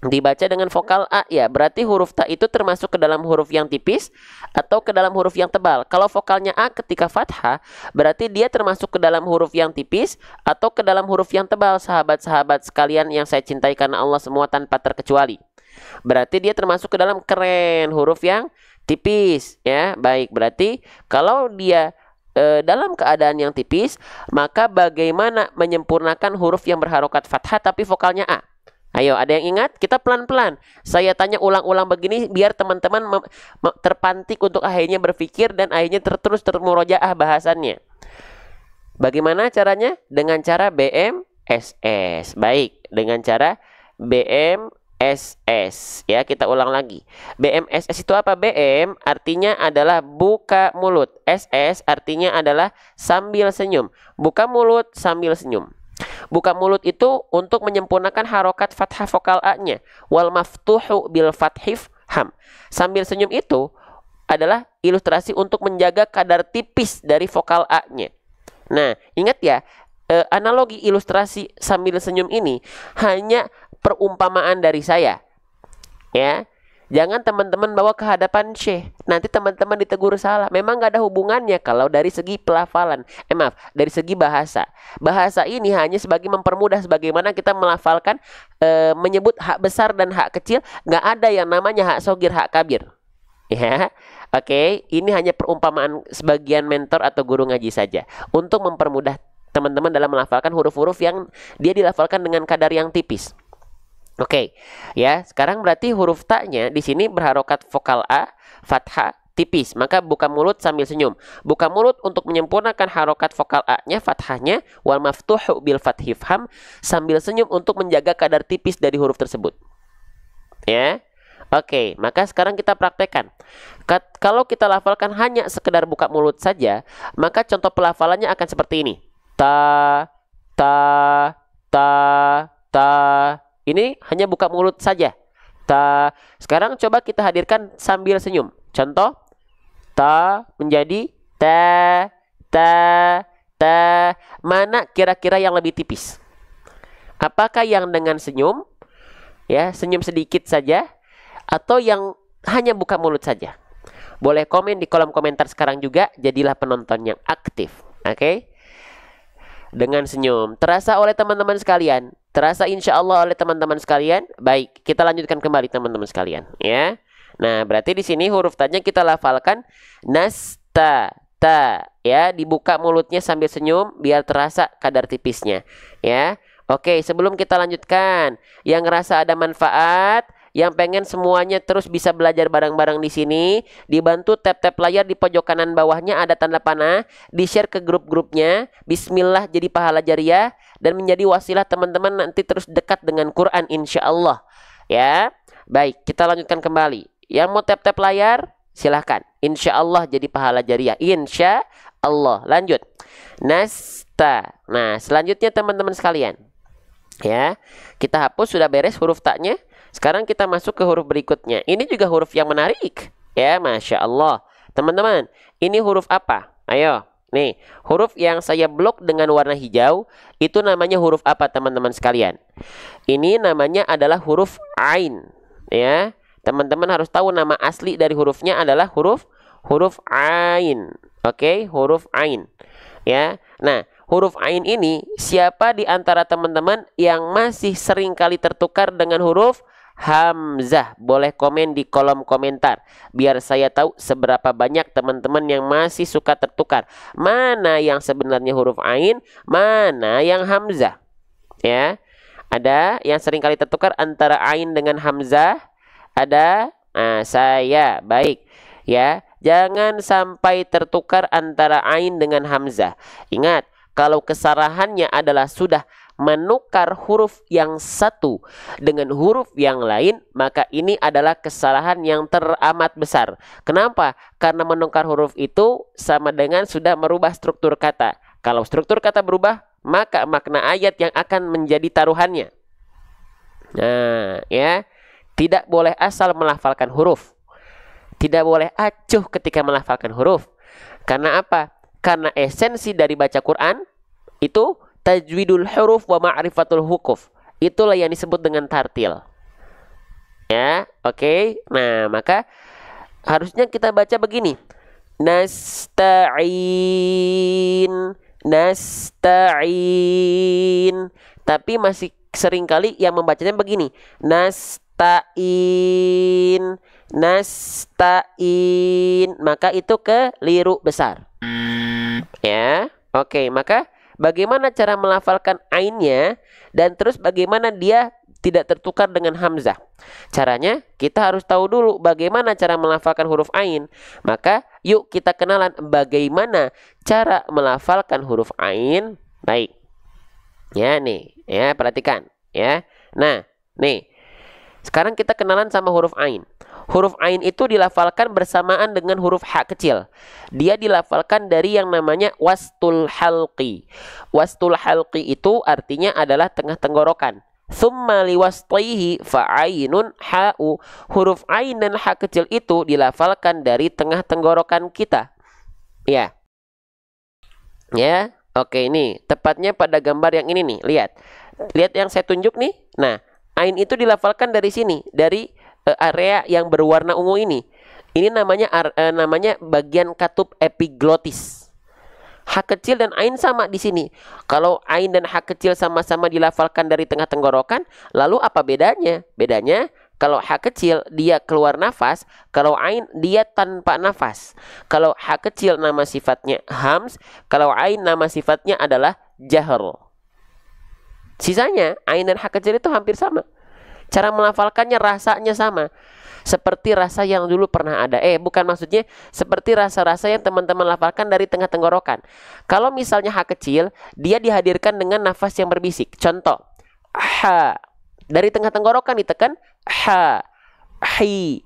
Dibaca dengan vokal A ya, berarti huruf ta itu termasuk ke dalam huruf yang tipis atau ke dalam huruf yang tebal. Kalau vokalnya A ketika fathah, berarti dia termasuk ke dalam huruf yang tipis atau ke dalam huruf yang tebal, sahabat-sahabat sekalian yang saya cintai karena Allah semua tanpa terkecuali. Berarti dia termasuk ke dalam keren, huruf yang tipis ya. Baik, berarti kalau dia dalam keadaan yang tipis, maka bagaimana menyempurnakan huruf yang berharokat fathah tapi vokalnya A? Ayo, ada yang ingat? Kita pelan-pelan. Saya tanya ulang-ulang begini biar teman-teman terpantik untuk akhirnya berpikir dan akhirnya terus termurojaah bahasannya. Bagaimana caranya? Dengan cara BMSS. Baik, dengan cara BMSS. Ya, kita ulang lagi. BMSS itu apa? BM artinya adalah buka mulut. SS artinya adalah sambil senyum. Buka mulut sambil senyum. Buka mulut itu untuk menyempurnakan harokat fathah vokal A-nya. Wal maftuhu bil fathif ham. Sambil senyum itu adalah ilustrasi untuk menjaga kadar tipis dari vokal A-nya. Nah, ingat ya, analogi ilustrasi sambil senyum ini hanya perumpamaan dari saya. Ya. Jangan teman-teman bawa ke hadapan syekh. Nanti teman-teman ditegur salah. Memang gak ada hubungannya kalau dari segi pelafalan. Dari segi bahasa. Bahasa ini hanya sebagai mempermudah sebagaimana kita melafalkan, menyebut hak besar dan hak kecil. Gak ada yang namanya hak sogir, hak kabir. Ya, oke. Ini hanya perumpamaan sebagian mentor atau guru ngaji saja. Untuk mempermudah teman-teman dalam melafalkan huruf-huruf yang dia dilafalkan dengan kadar yang tipis. Oke, ya. Sekarang berarti huruf ta-nya di sini berharokat vokal A, fathah, tipis. Maka buka mulut sambil senyum. Buka mulut untuk menyempurnakan harokat vokal A-nya, fathahnya, wal maftuhu bil fathif ham, sambil senyum untuk menjaga kadar tipis dari huruf tersebut. Ya. Oke, maka sekarang kita praktekkan. Kalau kita lafalkan hanya sekedar buka mulut saja, maka contoh pelafalannya akan seperti ini. Ta, ta, ta, ta. Ini hanya buka mulut saja. Ta. Sekarang coba kita hadirkan sambil senyum. Contoh, ta menjadi ta, ta, ta. Mana kira-kira yang lebih tipis? Apakah yang dengan senyum, ya, senyum sedikit saja, atau yang hanya buka mulut saja? Boleh komen di kolom komentar sekarang juga. Jadilah penonton yang aktif. Oke? Dengan senyum. Terasa oleh teman-teman sekalian? Terasa insya Allah oleh teman-teman sekalian? Baik, kita lanjutkan kembali teman-teman sekalian. Ya. Nah, berarti di sini huruf ta-nya kita lafalkan nasta, ta. Ya, dibuka mulutnya sambil senyum biar terasa kadar tipisnya. Ya. Oke, sebelum kita lanjutkan, yang ngerasa ada manfaat, yang pengen semuanya terus bisa belajar bareng-bareng di sini, dibantu tap-tap layar di pojok kanan bawahnya ada tanda panah, di-share ke grup-grupnya. Bismillah, jadi pahala jariah dan menjadi wasilah teman-teman nanti terus dekat dengan Quran insya Allah. Ya, baik, kita lanjutkan kembali. Yang mau tap-tap layar, silahkan. Insya Allah jadi pahala jariah. Insya Allah. Lanjut. Nasta. Nah, selanjutnya teman-teman sekalian. Ya, kita hapus, sudah beres huruf ta-nya. Sekarang kita masuk ke huruf berikutnya. Ini juga huruf yang menarik. Ya, Masya Allah. Teman-teman, ini huruf apa? Ayo. Nih, huruf yang saya blok dengan warna hijau itu namanya huruf apa teman-teman sekalian? Ini namanya adalah huruf ain, ya. Teman-teman harus tahu nama asli dari hurufnya adalah huruf ain. Oke, huruf ain. Ya. Nah, huruf ain ini siapa di antara teman-teman yang masih sering kali tertukar dengan huruf hamzah? Boleh komen di kolom komentar biar saya tahu seberapa banyak teman-teman yang masih suka tertukar. Mana yang sebenarnya huruf ain, mana yang hamzah. Ya. Ada yang sering kali tertukar antara ain dengan hamzah? Ada? Nah, saya. Baik. Ya, jangan sampai tertukar antara ain dengan hamzah. Ingat, kalau kesalahannya adalah sudah menukar huruf yang satu dengan huruf yang lain, maka ini adalah kesalahan yang teramat besar. Kenapa? Karena menukar huruf itu sama dengan sudah merubah struktur kata. Kalau struktur kata berubah, maka makna ayat yang akan menjadi taruhannya. Nah, ya, tidak boleh asal melafalkan huruf. Tidak boleh acuh ketika melafalkan huruf. Karena apa? Karena esensi dari baca Quran itu tajwidul huruf wa ma'rifatul hukuf. Itulah yang disebut dengan tartil. Ya, oke. Nah, maka harusnya kita baca begini. Nasta'in, nasta'in. Tapi masih seringkali yang membacanya begini. Nasta'in, nasta'in. Maka itu keliru besar. Ya, oke. Maka bagaimana cara melafalkan ainnya dan terus bagaimana dia tidak tertukar dengan hamzah? Caranya kita harus tahu dulu bagaimana cara melafalkan huruf ain. Maka yuk kita kenalan bagaimana cara melafalkan huruf ain. Baik. Ya nih, ya perhatikan ya. Nah, nih. Sekarang kita kenalan sama huruf ain. Huruf ain itu dilafalkan bersamaan dengan huruf ha kecil. Dia dilafalkan dari yang namanya wastul halqi. Wastul halqi itu artinya adalah tengah tenggorokan. Tsumma liwastaihi fa'ainun ha'u. Huruf ain dan ha kecil itu dilafalkan dari tengah tenggorokan kita. Ya. Ya, oke ini tepatnya pada gambar yang ini nih. Lihat. Lihat yang saya tunjuk nih. Nah, ain itu dilafalkan dari sini, dari area yang berwarna ungu ini. Ini namanya bagian katup epiglotis. Ha kecil dan ain sama di sini. Kalau ain dan ha kecil sama-sama dilafalkan dari tengah tenggorokan, lalu apa bedanya? Bedanya kalau ha kecil dia keluar nafas, kalau ain dia tanpa nafas. Kalau ha kecil nama sifatnya hams, kalau ain nama sifatnya adalah jahr. Sisanya ain dan ha kecil itu hampir sama. Cara melafalkannya rasanya sama. Seperti rasa yang dulu pernah ada. Bukan maksudnya seperti rasa-rasa yang teman-teman lafalkan dari tengah tenggorokan. Kalau misalnya ha kecil, dia dihadirkan dengan nafas yang berbisik. Contoh, ha. Dari tengah tenggorokan ditekan ha, hi,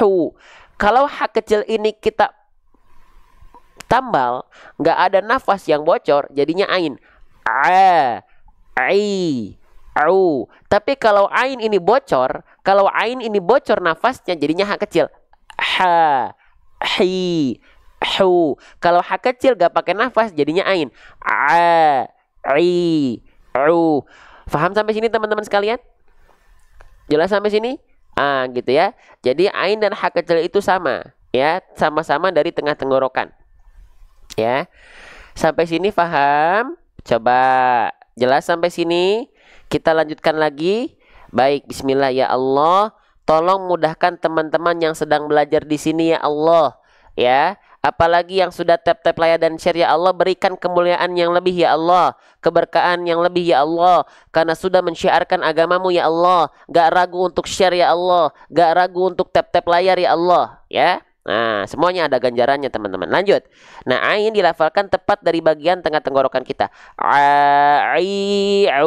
hu. Kalau ha kecil ini kita tambal, nggak ada nafas yang bocor, jadinya ain. A, ai. Au. Tapi kalau ain ini bocor, nafasnya jadinya ha kecil. Ha, hi, hu. Kalau ha kecil gak pakai nafas jadinya ain. A, i, u. Faham sampai sini teman-teman sekalian? Jelas sampai sini? Gitu ya. Jadi ain dan ha kecil itu sama, ya, sama-sama dari tengah tenggorokan. Ya. Sampai sini paham? Coba jelas sampai sini? Kita lanjutkan lagi. Baik, bismillah ya Allah. Tolong mudahkan teman-teman yang sedang belajar di sini ya Allah. Ya, apalagi yang sudah tap-tap layar dan share ya Allah, berikan kemuliaan yang lebih ya Allah, keberkahan yang lebih ya Allah, karena sudah mensyiarkan agamamu ya Allah. Gak ragu untuk share ya Allah, gak ragu untuk tap-tap layar ya Allah. Ya. Nah, semuanya ada ganjarannya teman-teman. Lanjut. Nah, ain dilafalkan tepat dari bagian tengah tenggorokan kita. Ai'uba.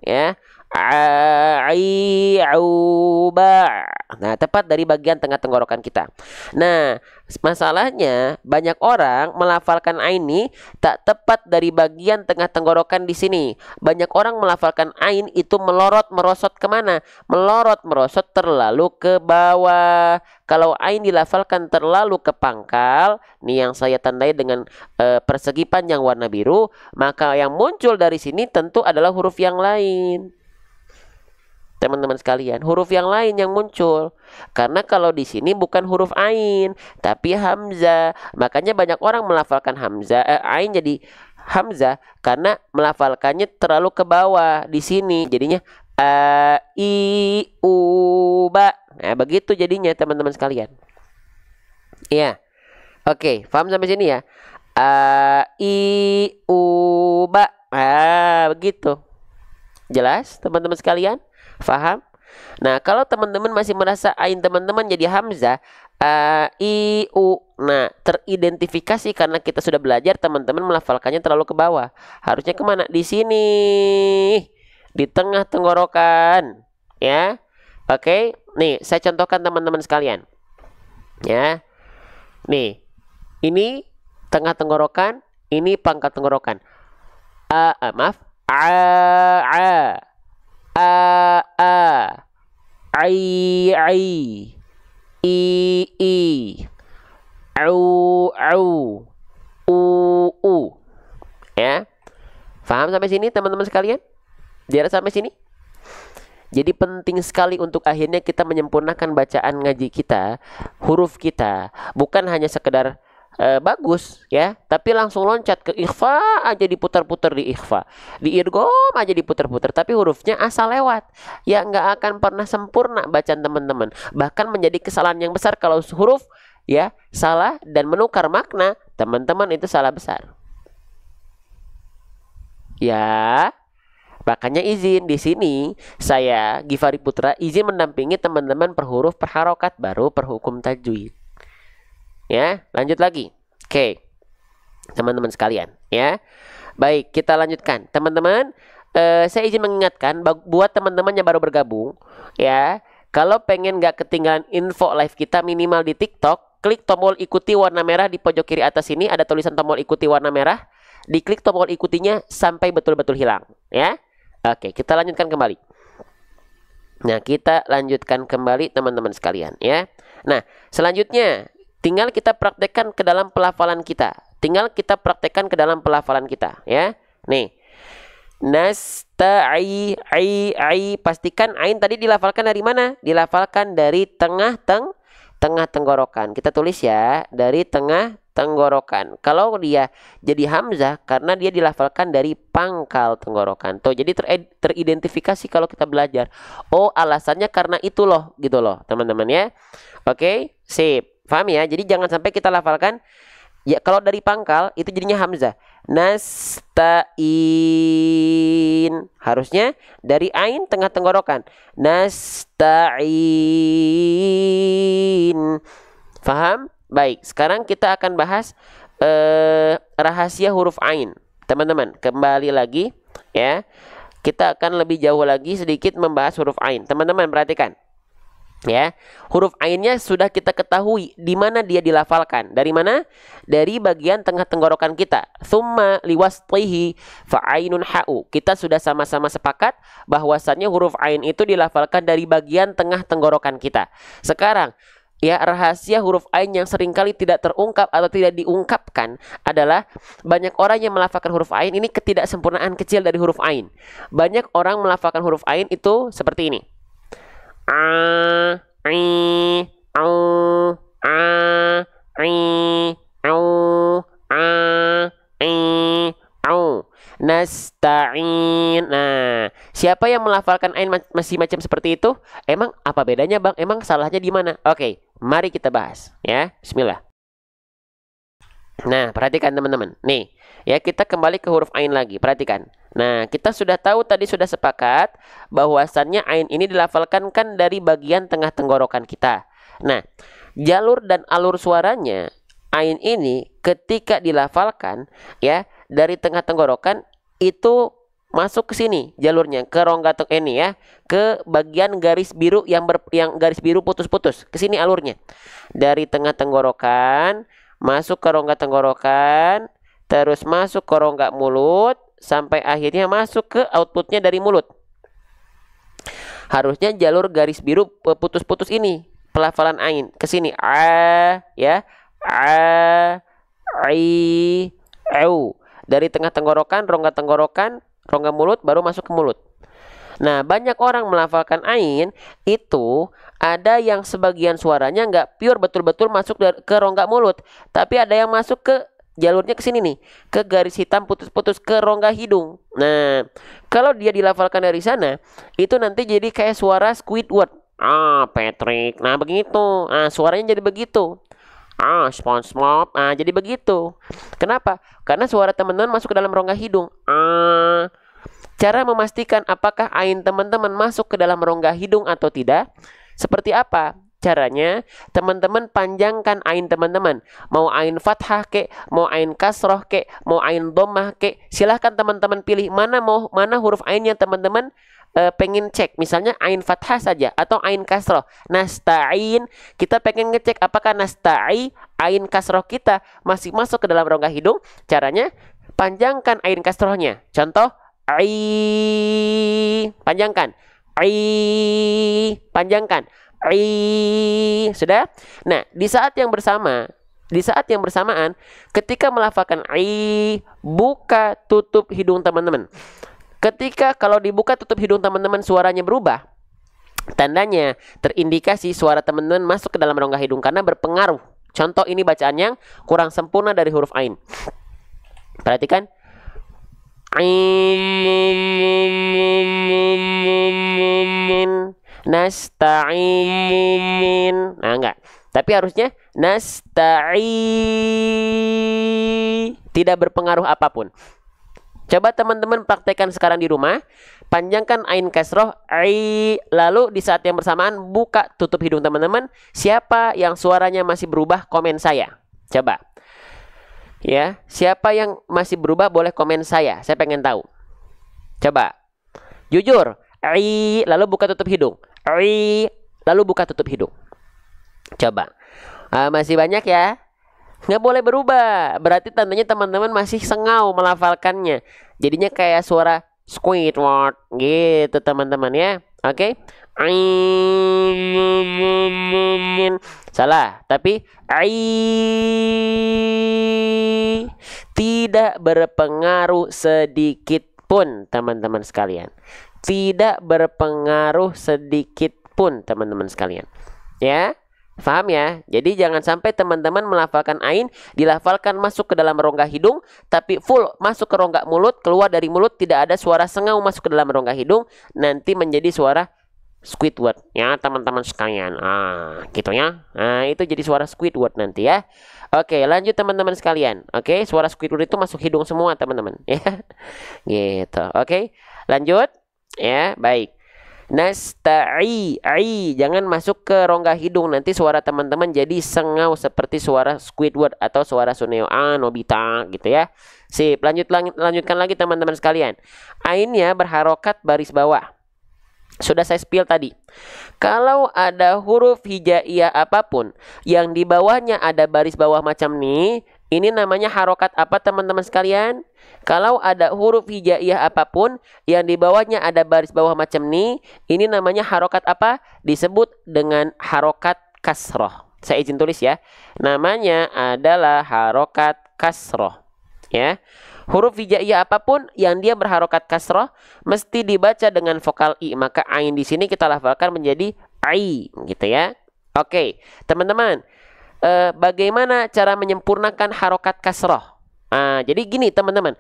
Ya. ai au ba. Nah, tepat dari bagian tengah tenggorokan kita. Nah, masalahnya banyak orang melafalkan ain ini tak tepat dari bagian tengah tenggorokan di sini. Banyak orang melafalkan ain itu melorot merosot kemana? Melorot merosot terlalu ke bawah. Kalau ain dilafalkan terlalu ke pangkal, nih yang saya tandai dengan persegi panjang warna biru, maka yang muncul dari sini tentu adalah huruf yang lain. Teman-teman sekalian, huruf yang lain yang muncul. Karena kalau di sini bukan huruf ain, tapi hamzah. Makanya banyak orang melafalkan hamzah, ain jadi hamzah karena melafalkannya terlalu ke bawah di sini. Jadinya a i u ba. Nah, begitu jadinya teman-teman sekalian. Iya. Oke, paham sampai sini ya? A i u ba. Begitu. Jelas teman-teman sekalian? Faham? Nah, kalau teman-teman masih merasa ain teman-teman jadi hamzah, a, i, u. Nah, teridentifikasi karena kita sudah belajar teman-teman melafalkannya terlalu ke bawah. Harusnya kemana? Di sini. Di tengah tenggorokan. Ya. Oke. Nih, saya contohkan teman-teman sekalian. Ya. Nih. Ini tengah tenggorokan, ini pangkal tenggorokan. Maaf. A. Ai, i, au, u. Ya, paham sampai sini teman-teman sekalian? Biar sampai sini. Jadi penting sekali untuk akhirnya kita menyempurnakan bacaan ngaji kita, huruf kita, bukan hanya sekedar bagus ya, tapi langsung loncat ke ikhfa aja, diputar-putar di ikhfa, di idgham aja diputar-putar, tapi hurufnya asal lewat, ya nggak akan pernah sempurna bacaan teman-teman. Bahkan menjadi kesalahan yang besar kalau huruf ya salah dan menukar makna, teman-teman itu salah besar. Ya, makanya izin di sini saya Givari Putra izin mendampingi teman-teman per huruf per harokat baru per hukum tajwid. Ya, lanjut lagi. Oke, teman-teman sekalian. Ya, baik, kita lanjutkan. Teman-teman, saya izin mengingatkan buat teman-teman yang baru bergabung, ya, kalau pengen nggak ketinggalan info live kita minimal di TikTok, klik tombol ikuti warna merah di pojok kiri atas ini, ada tulisan tombol ikuti warna merah. Diklik tombol ikutinya sampai betul-betul hilang. Ya, oke, kita lanjutkan kembali. Nah, kita lanjutkan kembali teman-teman sekalian. Ya, nah, selanjutnya tinggal kita praktekkan ke dalam pelafalan kita. Ya. Nih. Nasta'i, ai. Pastikan ain tadi dilafalkan dari mana? Dilafalkan dari tengah tenggorokan. Kita tulis ya, dari tengah tenggorokan. Kalau dia jadi hamzah karena dia dilafalkan dari pangkal tenggorokan. Tuh, jadi teridentifikasi kalau kita belajar. Oh, alasannya karena itu loh, gitu loh, teman-teman ya. Oke, sip. Paham ya? Jadi jangan sampai kita lafalkan ya kalau dari pangkal itu jadinya hamzah. Nasta'in. Harusnya dari ain tengah tenggorokan. Nasta'in. Paham? Baik, sekarang kita akan bahas rahasia huruf ain. Teman-teman, kembali lagi ya. Kita akan lebih jauh lagi sedikit membahas huruf ain. Teman-teman perhatikan. Ya, huruf ainnya sudah kita ketahui di mana dia dilafalkan. Dari mana? Dari bagian tengah tenggorokan kita. Tsumma liwasṭihi fa'ainun ha'u. Kita sudah sama-sama sepakat bahwasannya huruf ain itu dilafalkan dari bagian tengah tenggorokan kita. Sekarang, ya, rahasia huruf ain yang seringkali tidak terungkap atau tidak diungkapkan adalah banyak orang yang melafalkan huruf ain ini ketidaksempurnaan kecil dari huruf ain. Banyak orang melafalkan huruf ain itu seperti ini. A, I, au, a, I, au, a, I, au. Nasta'in. Nah, siapa yang melafalkan ain masih macam seperti itu? Emang apa bedanya, Bang? Emang salahnya di mana? Oke, mari kita bahas ya. Bismillah. Nah, perhatikan teman-teman. Nih, ya, kita kembali ke huruf ain lagi. Perhatikan. Nah, kita sudah tahu tadi, sudah sepakat bahwasannya ain ini dilafalkan kan dari bagian tengah tenggorokan kita. Nah, jalur dan alur suaranya ain ini ketika dilafalkan ya dari tengah tenggorokan itu masuk ke sini jalurnya ke rongga ini ya, ke bagian garis biru yang garis biru putus-putus. Ke sini alurnya. Dari tengah tenggorokan masuk ke rongga tenggorokan, terus masuk ke rongga mulut sampai akhirnya masuk ke outputnya dari mulut. Harusnya jalur garis biru putus-putus ini pelafalan ain ke sini ya. Au. Dari tengah tenggorokan, rongga mulut baru masuk ke mulut. Nah, banyak orang melafalkan ain itu ada yang sebagian suaranya nggak pure betul-betul masuk ke rongga mulut, tapi ada yang masuk ke jalurnya ke sini nih, ke garis hitam putus-putus ke rongga hidung. Nah, kalau dia dilafalkan dari sana, itu nanti jadi kayak suara Squidward. Patrick. Nah, begitu. Suaranya jadi begitu. SpongeBob. Jadi begitu. Kenapa? Karena suara teman-teman masuk ke dalam rongga hidung. Cara memastikan apakah ain teman-teman masuk ke dalam rongga hidung atau tidak, seperti apa? Caranya, teman-teman panjangkan ain teman-teman. Mau ain fathah kek, mau ain kasroh kek, mau ain dhammah kek. Silahkan teman-teman pilih mana huruf ain yang teman-teman pengen cek. Misalnya ain fathah saja atau ain kasroh. Nasta'in, kita pengen ngecek apakah nasta'i, ain kasroh kita masih masuk ke dalam rongga hidung. Caranya, panjangkan ain kasrohnya. Contoh, panjangkan. Panjangkan. Sudah? Nah, di saat yang bersamaan, ketika melafalkan buka tutup hidung teman-teman. Ketika kalau dibuka tutup hidung teman-teman suaranya berubah, tandanya terindikasi suara teman-teman masuk ke dalam rongga hidung karena berpengaruh. Contoh ini bacaan yang kurang sempurna dari huruf ain. Perhatikan. Nasta'in. Nah, enggak. Tapi harusnya tidak berpengaruh apapun. Coba teman-teman praktekkan sekarang di rumah. Panjangkan ain kasroh, lalu di saat yang bersamaan buka tutup hidung teman-teman. Siapa yang suaranya masih berubah, komen saya. Coba. Ya, siapa yang masih berubah boleh komen saya pengen tahu. Coba. Jujur. Lalu buka tutup hidung. Lalu buka tutup hidung. Coba. Masih banyak ya. Nggak boleh berubah. Berarti tandanya teman-teman masih sengau melafalkannya. Jadinya kayak suara Squidward gitu teman-teman ya. Oke. Salah. Tapi tidak berpengaruh sedikit pun teman-teman sekalian. Tidak berpengaruh sedikit pun teman-teman sekalian. Ya. Paham ya? Jadi jangan sampai teman-teman melafalkan ain, dilafalkan masuk ke dalam rongga hidung, tapi full masuk ke rongga mulut, keluar dari mulut, tidak ada suara sengau masuk ke dalam rongga hidung, nanti menjadi suara Squidward. Ya teman-teman sekalian. Gitu ya. Itu jadi suara Squidward nanti ya. Oke, lanjut teman-teman sekalian. Oke, suara Squidward itu masuk hidung semua teman-teman. Ya, gitu. Oke, lanjut. Ya, baik. Nasta'i, jangan masuk ke rongga hidung, nanti suara teman-teman jadi sengau seperti suara Squidward atau suara Suneo Nobita gitu ya. Sip, lanjutkan lagi teman-teman sekalian. Ainnya berharokat baris bawah. Sudah saya spill tadi. Kalau ada huruf hijaiyah apapun yang di bawahnya ada baris bawah macam ini namanya harokat apa teman-teman sekalian? Kalau ada huruf hijaiyah apapun yang di bawahnya ada baris bawah macam ini namanya harokat apa? Disebut dengan harokat kasroh. Saya izin tulis ya. Namanya adalah harokat kasroh. Ya. Huruf hijaiyah apapun yang dia berharokat kasroh mesti dibaca dengan vokal i. Maka ain di sini kita lafalkan menjadi ai, gitu ya. Oke, teman-teman. Bagaimana cara menyempurnakan harokat kasroh? Jadi gini teman-teman,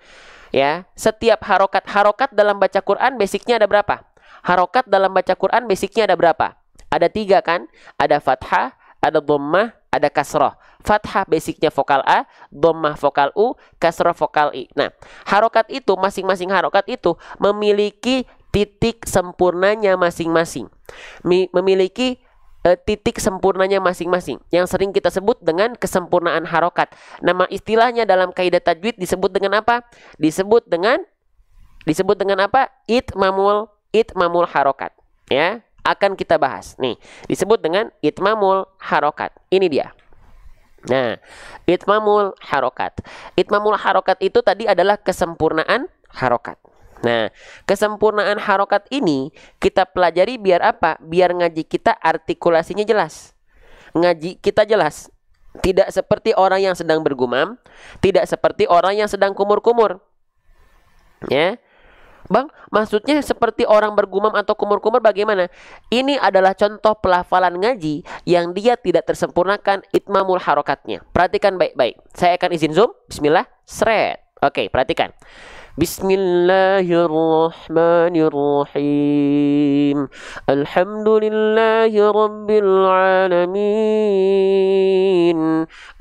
ya, setiap harokat dalam baca Quran basicnya ada berapa? Harokat dalam baca Quran basicnya ada berapa? Ada 3 kan? Ada fathah, ada dhammah, ada kasroh. Fathah basicnya vokal A, dhammah vokal U, kasroh vokal I. Nah, harokat itu masing-masing harokat itu memiliki titik sempurnanya masing-masing. Memiliki titik sempurnanya masing-masing yang sering kita sebut dengan kesempurnaan harokat. Nama istilahnya dalam kaidah tajwid disebut dengan apa? Disebut dengan Disebut dengan apa? Itmamul harokat. Ya, akan kita bahas. Nih, disebut dengan itmamul harokat. Ini dia. Nah, itmamul harokat. Itmamul harokat itu tadi adalah kesempurnaan harokat. Nah, kesempurnaan harokat ini kita pelajari biar apa? Biar ngaji kita artikulasinya jelas. Ngaji kita jelas. Tidak seperti orang yang sedang bergumam, tidak seperti orang yang sedang kumur-kumur. Ya. Bang, maksudnya seperti orang bergumam atau kumur-kumur bagaimana? Ini adalah contoh pelafalan ngaji yang dia tidak tersempurnakan itmamul harokatnya. Perhatikan baik-baik. Saya akan izin zoom. Bismillah. Seret. Oke, perhatikan. Bismillahirrahmanirrahim. Alhamdulillahi rabbil alamin.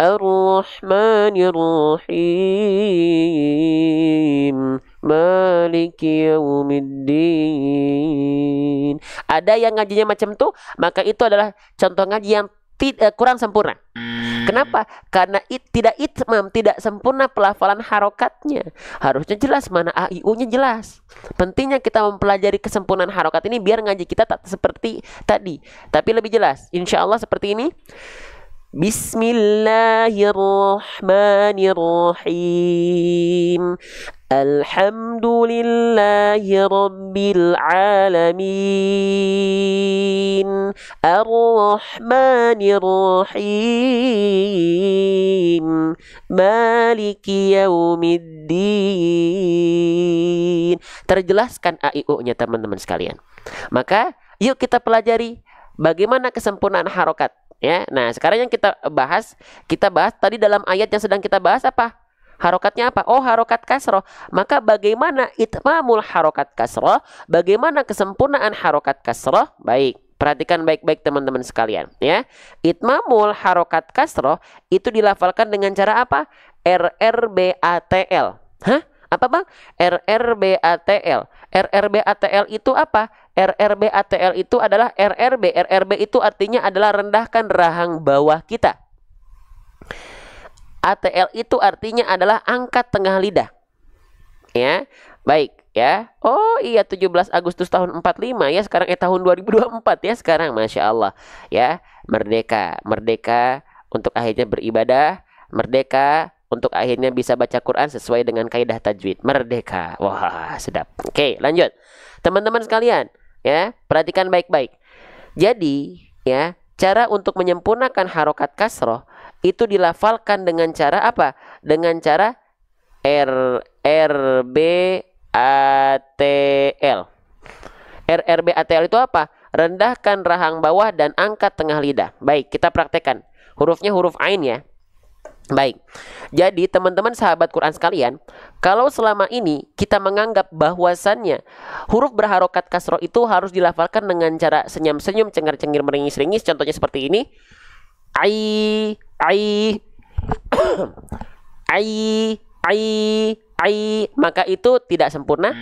Ar-Rahmanirrahim. Maliki yaumiddin. Ada yang ngajinya macam tuh, maka itu adalah contoh ngaji yang kurang sempurna. Kenapa? Karena tidak itmam, tidak sempurna pelafalan harokatnya. Harusnya jelas, mana a i u-nya jelas. Pentingnya kita mempelajari kesempurnaan harokat ini biar ngaji kita tak seperti tadi, tapi lebih jelas. Insya Allah seperti ini. Bismillahirrahmanirrahim. Alhamdulillahi rabbil alamin. Ar-Rahmanirrahim. Maliki yaumiddin. Terjelaskan a i u-nya teman-teman sekalian. Maka yuk kita pelajari bagaimana kesempurnaan harokat. Ya, nah sekarang yang kita bahas tadi dalam ayat yang sedang kita bahas apa? Harokatnya apa? Oh, harokat kasroh. Maka bagaimana itmamul harokat kasroh? Bagaimana kesempurnaan harokat kasroh? Baik, perhatikan baik-baik teman-teman sekalian. Ya, itmamul harokat kasroh itu dilafalkan dengan cara apa? RRBATL. Hah? Apa bang? RRBATL. RRBATL itu apa? RRBATL itu adalah RRB. RRB itu artinya adalah rendahkan rahang bawah kita. ATL itu artinya adalah angkat tengah lidah. Ya, baik ya. Oh iya, 17 Agustus tahun 45 ya. Sekarang tahun 2024 ya sekarang. Masya Allah. Ya, merdeka. Merdeka untuk akhirnya beribadah. Merdeka untuk akhirnya bisa baca Quran sesuai dengan kaidah tajwid. Merdeka. Wah, sedap. Oke, lanjut. Teman-teman sekalian, ya, perhatikan baik-baik. Jadi, ya, cara untuk menyempurnakan harokat kasroh itu dilafalkan dengan cara apa? Dengan cara RRBATL. RRBATL itu apa? Rendahkan rahang bawah dan angkat tengah lidah. Baik, kita praktekkan. Hurufnya huruf ain ya. Baik, jadi teman-teman sahabat Quran sekalian, kalau selama ini kita menganggap bahwasannya huruf berharokat kasroh itu harus dilafalkan dengan cara senyum-senyum, cengar-cengir, meringis-ringis, contohnya seperti ini. Ai, maka itu tidak sempurna.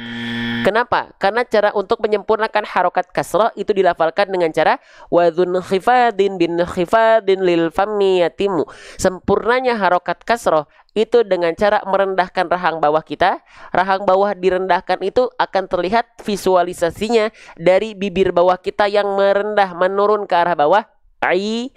Kenapa? Karena cara untuk menyempurnakan harokat kasroh itu dilafalkan dengan cara wadhun khifadin bin khifadin lil fammi yatimu. Sempurnanya harokat kasroh itu dengan cara merendahkan rahang bawah kita. Rahang bawah direndahkan itu akan terlihat visualisasinya dari bibir bawah kita yang merendah menurun ke arah bawah. Ai,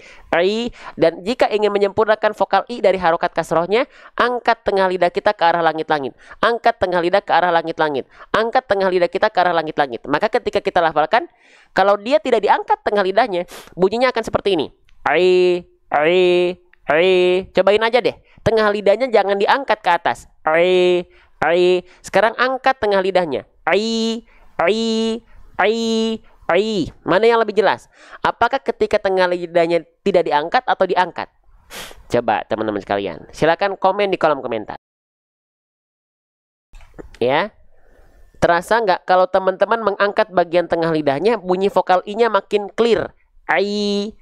dan jika ingin menyempurnakan vokal i dari harokat kasrohnya, angkat tengah lidah kita ke arah langit-langit. Angkat tengah lidah ke arah langit-langit. Angkat tengah lidah kita ke arah langit-langit. Maka ketika kita lafalkan, kalau dia tidak diangkat tengah lidahnya, bunyinya akan seperti ini. Ai. Cobain aja deh. Tengah lidahnya jangan diangkat ke atas. Ai. Sekarang angkat tengah lidahnya. Ai. Mana yang lebih jelas? Apakah ketika tengah lidahnya tidak diangkat atau diangkat? Coba teman-teman sekalian, silakan komen di kolom komentar. Ya, terasa nggak kalau teman-teman mengangkat bagian tengah lidahnya, bunyi vokal i-nya makin clear. Ai.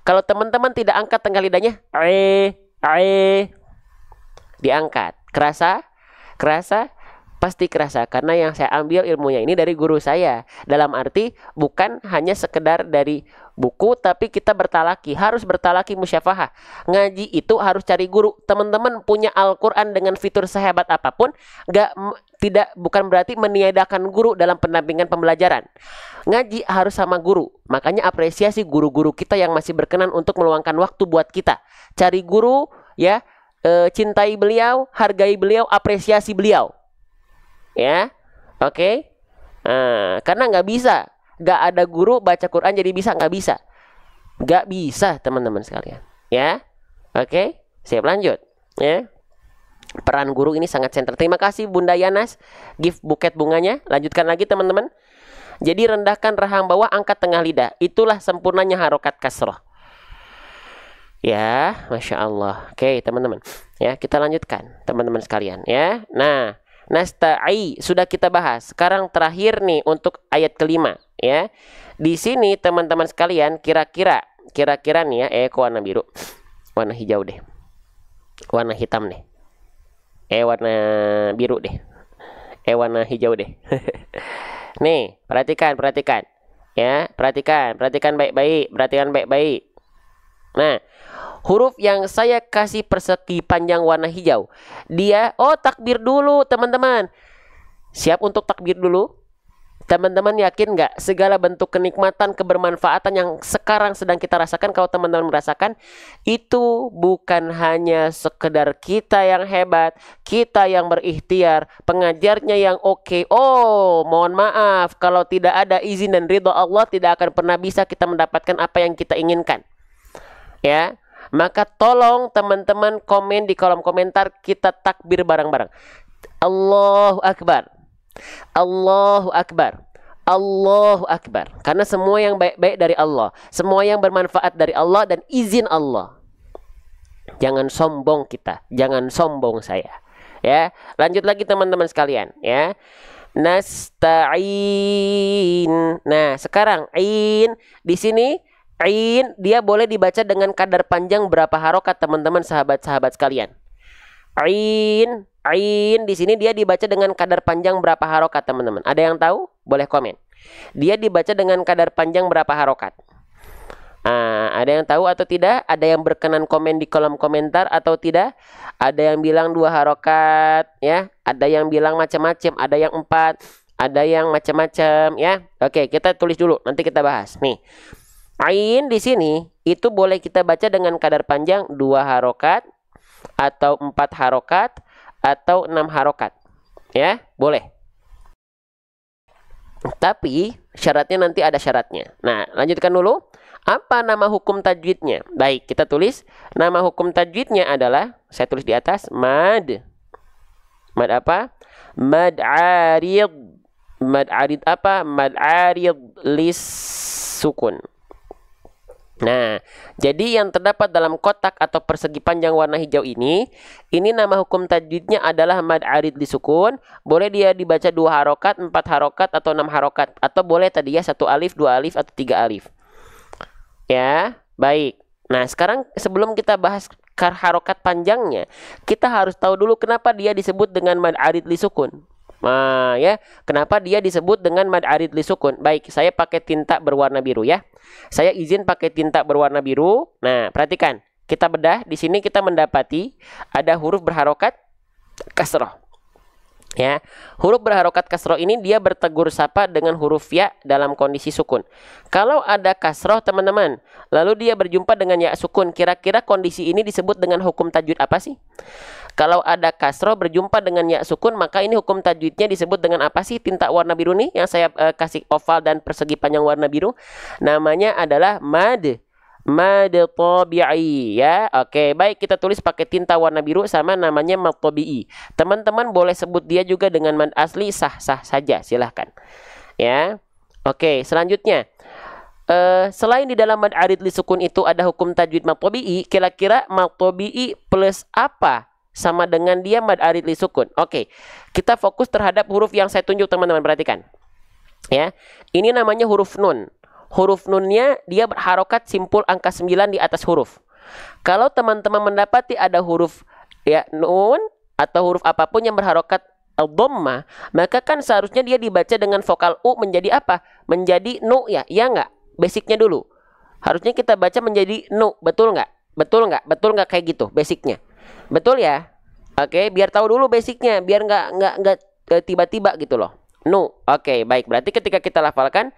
Kalau teman-teman tidak angkat tengah lidahnya, diangkat. Kerasa? Pasti kerasa, karena yang saya ambil ilmunya ini dari guru saya. Dalam arti bukan hanya sekedar dari buku, tapi kita bertalaki, harus bertalaki musyafahah. Ngaji itu harus cari guru. Teman-teman punya Al-Quran dengan fitur sehebat apapun, bukan berarti meniadakan guru dalam pendampingan pembelajaran. Ngaji harus sama guru. Makanya apresiasi guru-guru kita yang masih berkenan untuk meluangkan waktu buat kita. Cari guru, ya, cintai beliau, hargai beliau, apresiasi beliau. Ya, oke. Karena nggak bisa, nggak ada guru baca Quran jadi bisa, nggak bisa, teman-teman sekalian. Ya, oke. Siap, lanjut. Ya, peran guru ini sangat sentral. Terima kasih Bunda Yanas, gift buket bunganya. Lanjutkan lagi teman-teman. Jadi rendahkan rahang bawah, angkat tengah lidah. Itulah sempurnanya harokat kasroh. Ya, masya Allah. Oke teman-teman. Ya, kita lanjutkan teman-teman sekalian. Ya, nah. Nasta'i sudah kita bahas. Sekarang terakhir nih untuk ayat kelima, ya. Di sini teman-teman sekalian, kira-kira nih ya, warna biru, warna hijau deh, warna hitam deh, warna biru deh, warna hijau deh. Nih, perhatikan ya, perhatikan baik-baik. Nah, huruf yang saya kasih persegi panjang warna hijau, dia, takbir dulu teman-teman. Siap untuk takbir dulu? Teman-teman yakin nggak segala bentuk kenikmatan, kebermanfaatan yang sekarang sedang kita rasakan, kalau teman-teman merasakan, itu bukan hanya sekedar kita yang hebat, kita yang berikhtiar, pengajarnya yang oke. Mohon maaf, kalau tidak ada izin dan ridho Allah, tidak akan pernah bisa kita mendapatkan apa yang kita inginkan. Ya, maka tolong teman-teman komen di kolom komentar, kita takbir bareng-bareng. Allahu Akbar, Allahu Akbar, Allahu Akbar. Karena semua yang baik-baik dari Allah, semua yang bermanfaat dari Allah dan izin Allah. Jangan sombong kita, jangan sombong saya. Ya, lanjut lagi teman-teman sekalian. Ya, nasta'in. Nah, sekarang ain di sini. Ain dia boleh dibaca dengan kadar panjang berapa harokat teman-teman sahabat-sahabat sekalian. Ain di sini dia dibaca dengan kadar panjang berapa harokat teman-teman? Ada yang tahu? Boleh komen. Dia dibaca dengan kadar panjang berapa harokat? Ada yang tahu atau tidak? Ada yang berkenan komen di kolom komentar atau tidak? Ada yang bilang 2 harokat, ya. Ada yang bilang macam-macam. Ada yang 4, ada yang macam-macam, ya. Oke, kita tulis dulu. Nanti kita bahas. Nih. Ain di sini itu boleh kita baca dengan kadar panjang 2 harokat atau 4 harokat atau 6 harokat, ya, boleh. Tapi syaratnya nanti ada syaratnya. Nah, lanjutkan dulu. Apa nama hukum tajwidnya? Baik, kita tulis. Nama hukum tajwidnya adalah, saya tulis di atas, mad. Mad apa? Mad arid. Mad arid apa? Mad arid lis sukun. Nah, jadi yang terdapat dalam kotak atau persegi panjang warna hijau ini nama hukum tajwidnya adalah mad arid disukun. Boleh dia dibaca 2 harokat, 4 harokat, atau 6 harokat. Atau boleh tadi ya 1 alif, 2 alif, atau 3 alif. Ya, baik. Nah, sekarang sebelum kita bahas harokat panjangnya, kita harus tahu dulu kenapa dia disebut dengan mad arid disukun. Nah, ya, kenapa dia disebut dengan mad arid lisukun? Baik, saya pakai tinta berwarna biru ya. Saya izin pakai tinta berwarna biru. Nah, perhatikan. Kita bedah, di sini kita mendapati ada huruf berharokat kasroh. Ya, huruf berharokat kasroh ini dia bertegur sapa dengan huruf ya dalam kondisi sukun. Kalau ada kasroh teman-teman, lalu dia berjumpa dengan ya sukun, kira-kira kondisi ini disebut dengan hukum tajwid apa sih? Kalau ada kasroh berjumpa dengan ya sukun, maka ini hukum tajwidnya disebut dengan apa sih? Tinta warna biru nih yang saya kasih oval dan persegi panjang warna biru, namanya adalah mad. Mad tabi'i, ya. Oke, baik, kita tulis pakai tinta warna biru sama namanya mad tabi'i. Teman-teman boleh sebut dia juga dengan mad asli, sah-sah saja, silahkan. Ya. Oke, selanjutnya. Selain di dalam mad arid li sukun itu ada hukum tajwid mad tabi'i, kira-kira mad tabi'i plus apa sama dengan dia mad arid li sukun? Oke, kita fokus terhadap huruf yang saya tunjuk teman-teman, perhatikan. Ya. Ini namanya huruf nun. Huruf nunnya dia berharokat simpul angka 9 di atas huruf. Kalau teman-teman mendapati ada huruf ya nun atau huruf apapun yang berharokat al-dhammah, maka kan seharusnya dia dibaca dengan vokal U menjadi apa? Menjadi nu ya, iya nggak? Basicnya dulu. Harusnya kita baca menjadi nu, betul nggak? Betul nggak? Betul nggak kayak gitu basicnya? Betul ya? Oke, biar tahu dulu basicnya, biar nggak tiba-tiba gitu loh. Nu, oke, baik. Berarti ketika kita lafalkan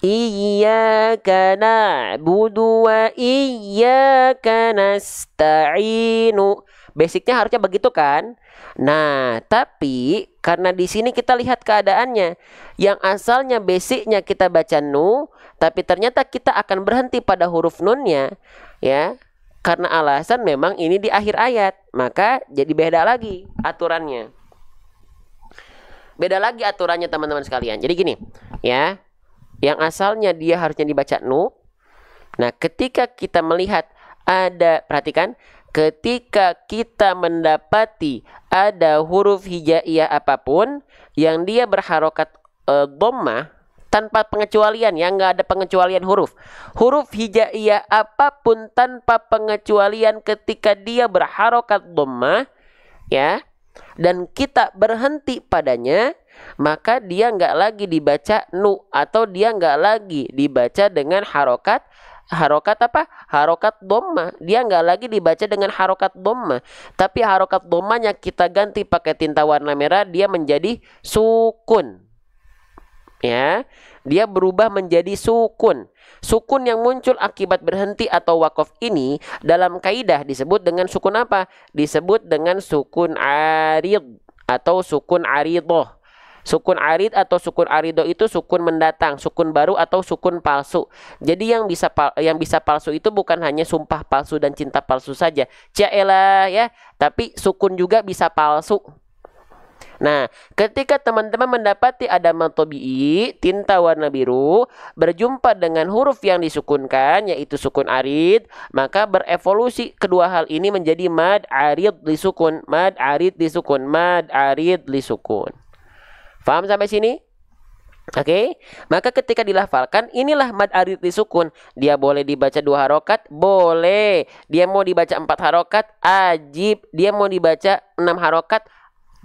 iyyaka na'budu wa iyyaka nasta'inu, basicnya harusnya begitu kan? Nah, tapi karena di sini kita lihat keadaannya, yang asalnya basicnya kita baca nu, tapi ternyata kita akan berhenti pada huruf nunnya, ya. Karena alasan memang ini di akhir ayat, maka jadi beda lagi aturannya. Beda lagi aturannya teman-teman sekalian. Jadi gini, ya. Yang asalnya dia harusnya dibaca nu. Nah, ketika kita melihat ada, perhatikan, ketika kita mendapati ada huruf hijaiyah apapun yang dia berharokat dhammah tanpa pengecualian, yang nggak ada pengecualian huruf. Huruf hijaiyah apapun tanpa pengecualian ketika dia berharokat dhammah, ya, dan kita berhenti padanya, maka dia nggak lagi dibaca nu, atau dia nggak lagi dibaca dengan harokat apa? Harokat dhammah. Dia nggak lagi dibaca dengan harokat dhammah, tapi harokat dhammahnya kita ganti pakai tinta warna merah, dia menjadi sukun. Ya, dia berubah menjadi sukun. Sukun yang muncul akibat berhenti atau wakaf ini dalam kaidah disebut dengan sukun apa? Disebut dengan sukun arid atau sukun aridoh. Sukun arid atau sukun arido itu sukun mendatang, sukun baru atau sukun palsu. Jadi yang bisa palsu itu bukan hanya sumpah palsu dan cinta palsu saja. Caelah ya, tapi sukun juga bisa palsu. Nah, ketika teman-teman mendapati ada mad tabi'i, tinta warna biru, berjumpa dengan huruf yang disukunkan, yaitu sukun arid, maka berevolusi kedua hal ini menjadi mad arid disukun, mad arid disukun, mad arid disukun. Faham sampai sini? Oke, maka ketika dilafalkan, inilah mad arid disukun. Dia boleh dibaca 2 harokat, boleh. Dia mau dibaca 4 harokat, ajib. Dia mau dibaca 6 harokat,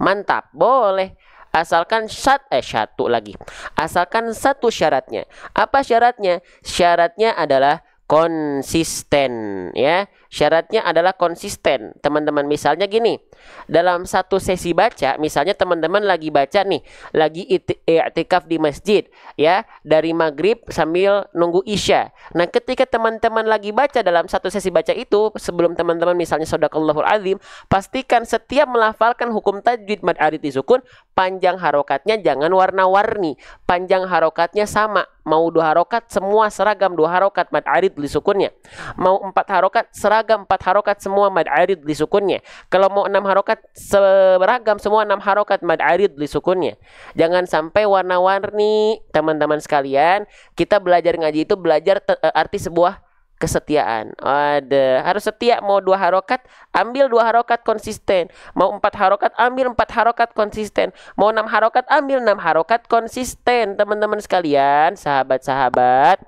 mantap, boleh. Asalkan satu lagi. Asalkan satu syaratnya. Apa syaratnya? Syaratnya adalah konsisten, ya. Syaratnya adalah konsisten. Teman-teman, misalnya gini. Dalam satu sesi baca, misalnya teman-teman lagi baca nih, lagi i'tikaf di masjid, ya, dari maghrib sambil nunggu isya. Nah, ketika teman-teman lagi baca dalam satu sesi baca itu, sebelum teman-teman misalnya shadaqallahul azim, pastikan setiap melafalkan hukum tajwid mad arid disukun, panjang harokatnya jangan warna-warni, panjang harokatnya sama. Mau 2 harokat semua seragam 2 harokat mad arid disukunnya. Mau 4 harokat seragam 4 harokat semua mad arid disukunnya. Kalau mau 6 harokat seragam semua 6 harokat mad arid disukunnya. Jangan sampai warna-warni, teman-teman sekalian. Kita belajar ngaji itu belajar arti sebuah kesetiaan. Ada, harus setia. Mau 2 harokat, ambil 2 harokat konsisten. Mau 4 harokat, ambil 4 harokat konsisten. Mau 6 harokat, ambil 6 harokat konsisten. Teman-teman sekalian, sahabat-sahabat.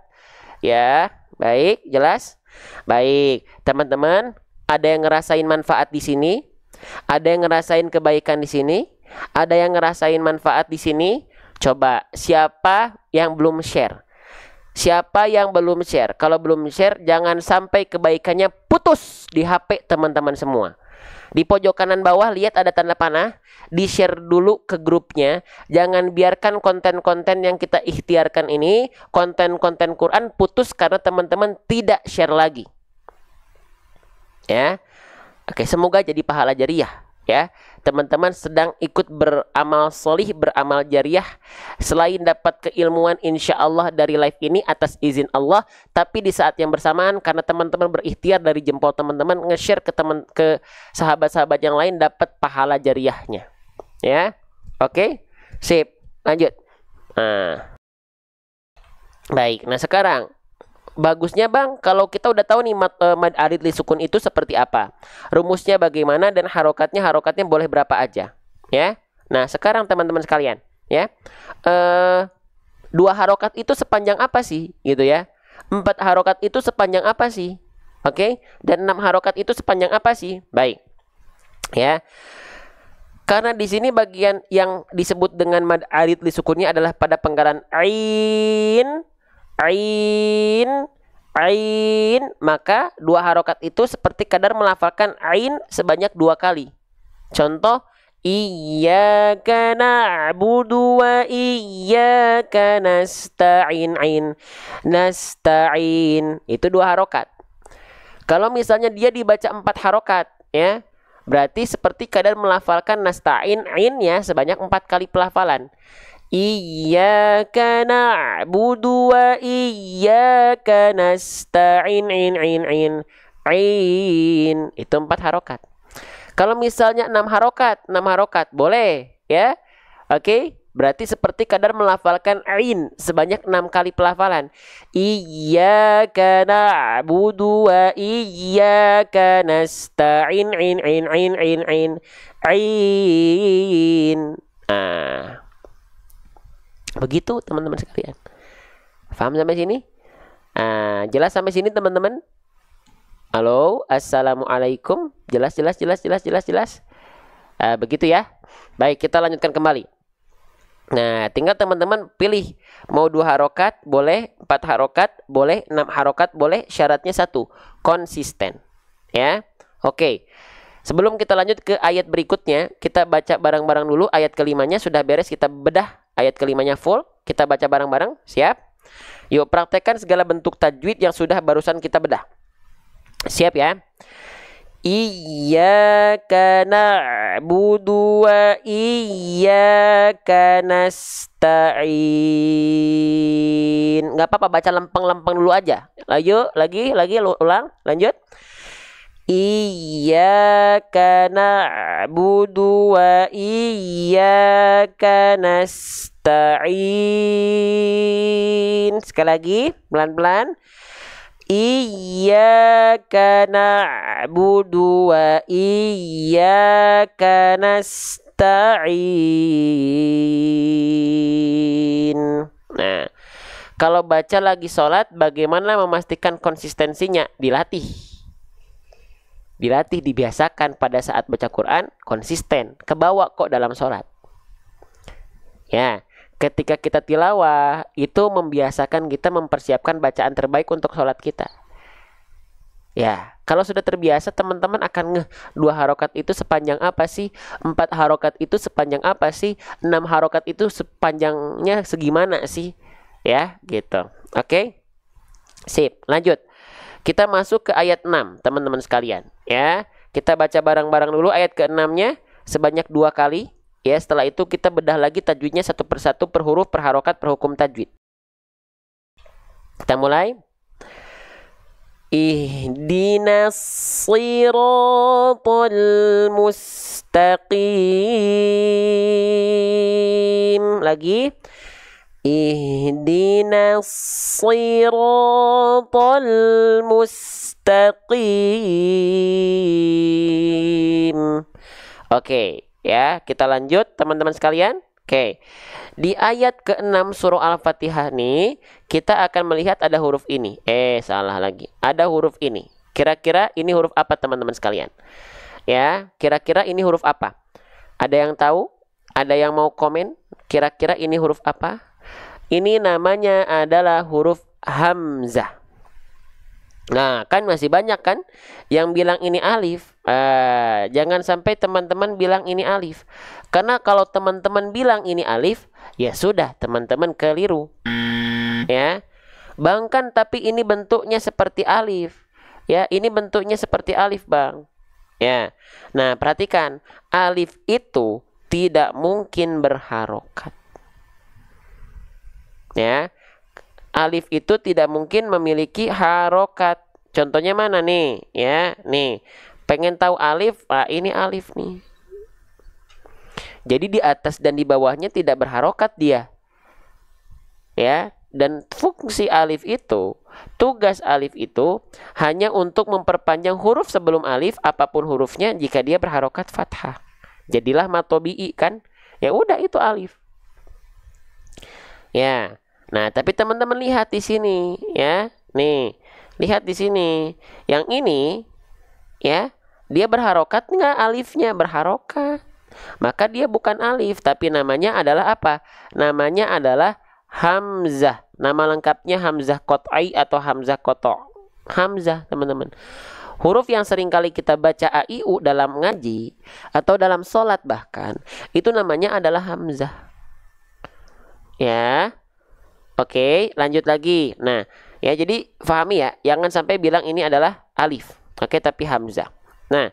Ya, baik, jelas? Baik, teman-teman, ada yang ngerasain manfaat di sini? Ada yang ngerasain kebaikan di sini? Ada yang ngerasain manfaat di sini? Coba, siapa yang belum share? Siapa yang belum share? Kalau belum share, jangan sampai kebaikannya putus di HP teman-teman semua. Di pojok kanan bawah lihat ada tanda panah. Di-share dulu ke grupnya. Jangan biarkan konten-konten yang kita ikhtiarkan ini, konten-konten Quran, putus karena teman-teman tidak share lagi. Ya. Oke, semoga jadi pahala jariah. Ya, teman-teman sedang ikut beramal solih, beramal jariah, selain dapat keilmuan insya Allah dari live ini atas izin Allah, tapi di saat yang bersamaan karena teman-teman berikhtiar dari jempol teman-teman nge-share ke sahabat-sahabat yang lain, dapat pahala jariahnya. Ya, oke, sip, lanjut. Nah, baik. Nah sekarang bagusnya bang, kalau kita udah tahu nih mad arid li sukun itu seperti apa, rumusnya bagaimana, dan harokatnya boleh berapa aja, ya. Nah sekarang teman-teman sekalian, ya, 2 harokat itu sepanjang apa sih, gitu ya. 4 harokat itu sepanjang apa sih, oke, dan 6 harokat itu sepanjang apa sih, baik, ya. Karena di sini bagian yang disebut dengan mad arid li sukunnya adalah pada penggalan ain, ain, ain, maka dua harokat itu seperti kadar melafalkan ain sebanyak 2 kali. Contoh, iyyaka na'budu wa iyyaka nasta'in, ain, nasta'in, itu 2 harokat. Kalau misalnya dia dibaca 4 harokat, ya, berarti seperti kadar melafalkan nasta'in ainnya sebanyak 4 kali pelafalan. Iyyaka na'budu wa iyyaka nasta'in, ain. Itu 4 harokat. Kalau misalnya 6 harokat boleh, ya. Oke, berarti seperti kadar melafalkan ain sebanyak 6 kali pelafalan. Iyyaka na'budu wa iyyaka nasta'in, ain. Nah, begitu teman-teman sekalian. Paham sampai sini? Jelas sampai sini teman-teman? Halo, assalamualaikum. Jelas. Begitu ya. Baik, kita lanjutkan kembali. Nah, tinggal teman-teman pilih mau 2 harokat boleh, 4 harokat boleh, 6 harokat boleh. Syaratnya 1, konsisten. Ya, oke. Sebelum kita lanjut ke ayat berikutnya, kita baca bareng-bareng dulu ayat kelimanya. Sudah beres, kita bedah ayat kelimanya full. Kita baca bareng-bareng. Siap? Yuk praktekkan segala bentuk tajwid yang sudah barusan kita bedah. Siap ya? Iyyaka na'budu wa iyyaka nasta'in. Nggak apa-apa, baca lempeng-lempeng dulu aja. Ayo, lagi ulang, lanjut. Iyyaka na'budu wa iyyaka nasta'in. Sekali lagi, pelan-pelan. Iyyaka na'budu wa iyyaka nasta'in. Nah, kalau baca lagi sholat, bagaimana memastikan konsistensinya? Dilatih, dibiasakan pada saat baca Quran, konsisten, kebawa kok dalam sholat. Ya, ketika kita tilawah, itu membiasakan kita mempersiapkan bacaan terbaik untuk sholat kita. Ya, kalau sudah terbiasa, teman-teman akan ngeh 2 harokat itu sepanjang apa sih? 4 harokat itu sepanjang apa sih? 6 harokat itu sepanjangnya segimana sih? Ya, gitu. Oke? Sip, lanjut. Kita masuk ke ayat 6, teman-teman sekalian. Ya, kita baca bareng-bareng dulu ayat ke-6-nya sebanyak 2 kali. Ya, setelah itu kita bedah lagi tajwidnya satu persatu, per huruf, per harokat, per hukum tajwid. Kita mulai. Ihdinas siratal mustaqim. Lagi. Ihdinas siratal mustaqim. Oke. Ya, kita lanjut teman-teman sekalian. Oke. Di ayat ke-6 surah Al-Fatihah nih, kita akan melihat ada huruf ini. Salah lagi. Ada huruf ini. Kira-kira ini huruf apa teman-teman sekalian? Ya, kira-kira ini huruf apa? Ada yang tahu? Ada yang mau komen? Kira-kira ini huruf apa? Ini namanya adalah huruf hamzah. Nah, kan masih banyak kan yang bilang ini alif. Jangan sampai teman-teman bilang ini alif. Karena kalau teman-teman bilang ini alif, ya sudah, teman-teman keliru. Ya. Bang, kan tapi ini bentuknya seperti alif. Ya, ini bentuknya seperti alif, Bang. Ya. Nah, perhatikan, alif itu tidak mungkin berharokat. Ya. Alif itu tidak mungkin memiliki harokat. Contohnya mana nih? Ya, nih. Pengen tahu alif? Ini alif nih. Jadi di atas dan di bawahnya tidak berharokat dia. Ya, dan fungsi alif itu, tugas alif itu hanya untuk memperpanjang huruf sebelum alif, apapun hurufnya, jika dia berharokat fathah. Jadilah matobi'i kan? Ya udah, itu alif. Ya. Nah, tapi teman-teman lihat di sini, ya. Nih, lihat di sini. Yang ini, ya, dia berharokat nggak alifnya? Berharokat. maka dia bukan alif, tapi namanya adalah apa? Namanya adalah hamzah. Nama lengkapnya hamzah qat'i atau hamzah qata'. Hamzah, teman-teman. Huruf yang sering kali kita baca a, i, u dalam ngaji atau dalam sholat bahkan, itu namanya adalah hamzah. Ya. Oke, lanjut lagi. Nah, ya jadi pahami ya, jangan sampai bilang ini adalah alif. Oke, tapi hamzah. Nah,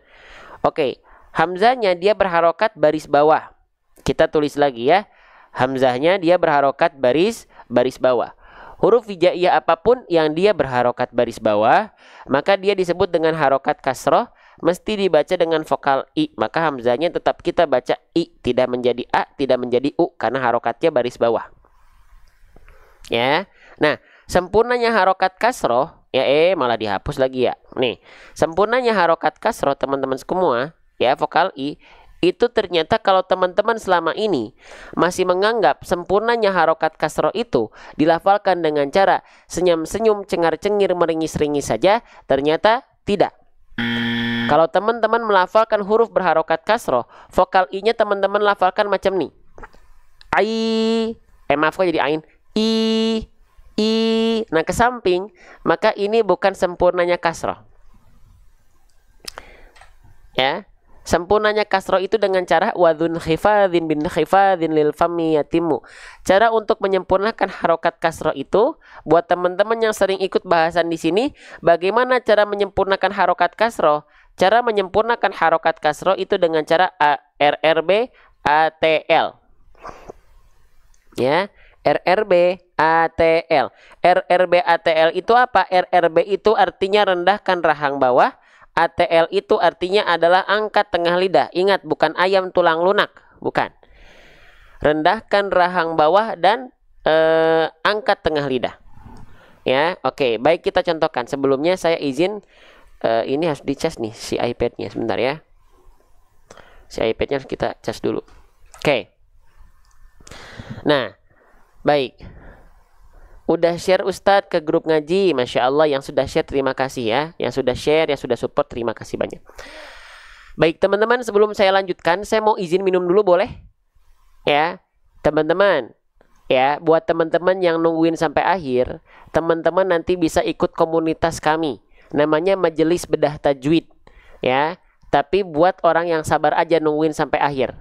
oke. Hamzahnya dia berharokat baris bawah. Kita tulis lagi ya. Hamzahnya dia berharokat baris bawah. Huruf hijaiyah apapun yang dia berharokat baris bawah, maka dia disebut dengan harokat kasroh, mesti dibaca dengan vokal i. Maka hamzahnya tetap kita baca i, tidak menjadi a, tidak menjadi u, karena harokatnya baris bawah. Ya. Nah, sempurnanya harokat kasroh, ya malah dihapus lagi ya. Nih, sempurnanya harokat kasroh teman-teman semua, ya vokal i, itu ternyata kalau teman-teman selama ini masih menganggap sempurnanya harokat kasroh itu dilafalkan dengan cara senyum-senyum, cengar-cengir, meringis-ringis saja, ternyata tidak. Kalau teman-teman melafalkan huruf berharokat kasroh, vokal i-nya teman-teman lafalkan macam nih. Ai, maaf kok jadi ain. I. Nah, ke samping, maka ini bukan sempurnanya kasroh. Ya. Sempurnanya kasroh itu dengan cara wadhun khifadhin bin khifadhin lil fami yatimu. Cara untuk menyempurnakan harokat kasroh itu, buat teman-teman yang sering ikut bahasan di sini, bagaimana cara menyempurnakan harokat kasroh? Cara menyempurnakan harokat kasroh itu dengan cara RRB ATL. Ya, RRB ATL. RRB ATL itu apa? RRB itu artinya rendahkan rahang bawah. ATL itu artinya adalah angkat tengah lidah. Ingat, bukan ayam tulang lunak, bukan. Rendahkan rahang bawah dan angkat tengah lidah. Ya, oke. Baik, kita contohkan. Sebelumnya saya izin, ini harus dicas nih si iPad-nya, sebentar ya. Si iPad-nya harus kita cas dulu. Oke. Nah, baik. Udah share Ustadz ke grup ngaji, Masya Allah. Yang sudah share terima kasih ya. Yang sudah share, yang sudah support, terima kasih banyak. Baik teman-teman, sebelum saya lanjutkan, saya mau izin minum dulu, boleh? Ya, teman-teman. Ya, buat teman-teman yang nungguin sampai akhir, teman-teman nanti bisa ikut komunitas kami. Namanya Majelis Bedah Tajwid. Ya, tapi buat orang yang sabar aja nungguin sampai akhir.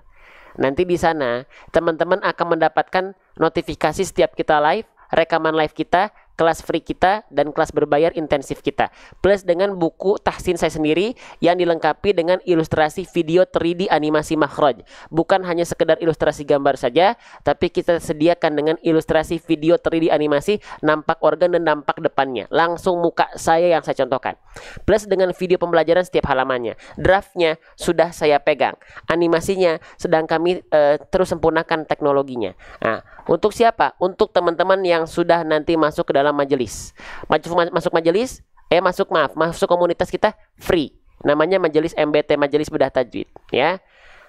Nanti di sana, teman-teman akan mendapatkan notifikasi setiap kita live, rekaman live kita, kelas free kita, dan kelas berbayar intensif kita. Plus dengan buku tahsin saya sendiri yang dilengkapi dengan ilustrasi video 3D animasi makhraj. Bukan hanya sekedar ilustrasi gambar saja, tapi kita sediakan dengan ilustrasi video 3D animasi, nampak organ dan nampak depannya. Langsung muka saya yang saya contohkan. Plus dengan video pembelajaran setiap halamannya. Draftnya sudah saya pegang. Animasinya sedang kami terus sempurnakan teknologinya. Nah, untuk siapa? Untuk teman-teman yang sudah nanti masuk ke dalam majelis. Masuk majelis, masuk komunitas kita free. Namanya Majelis MBT, Majelis Bedah Tajwid, ya.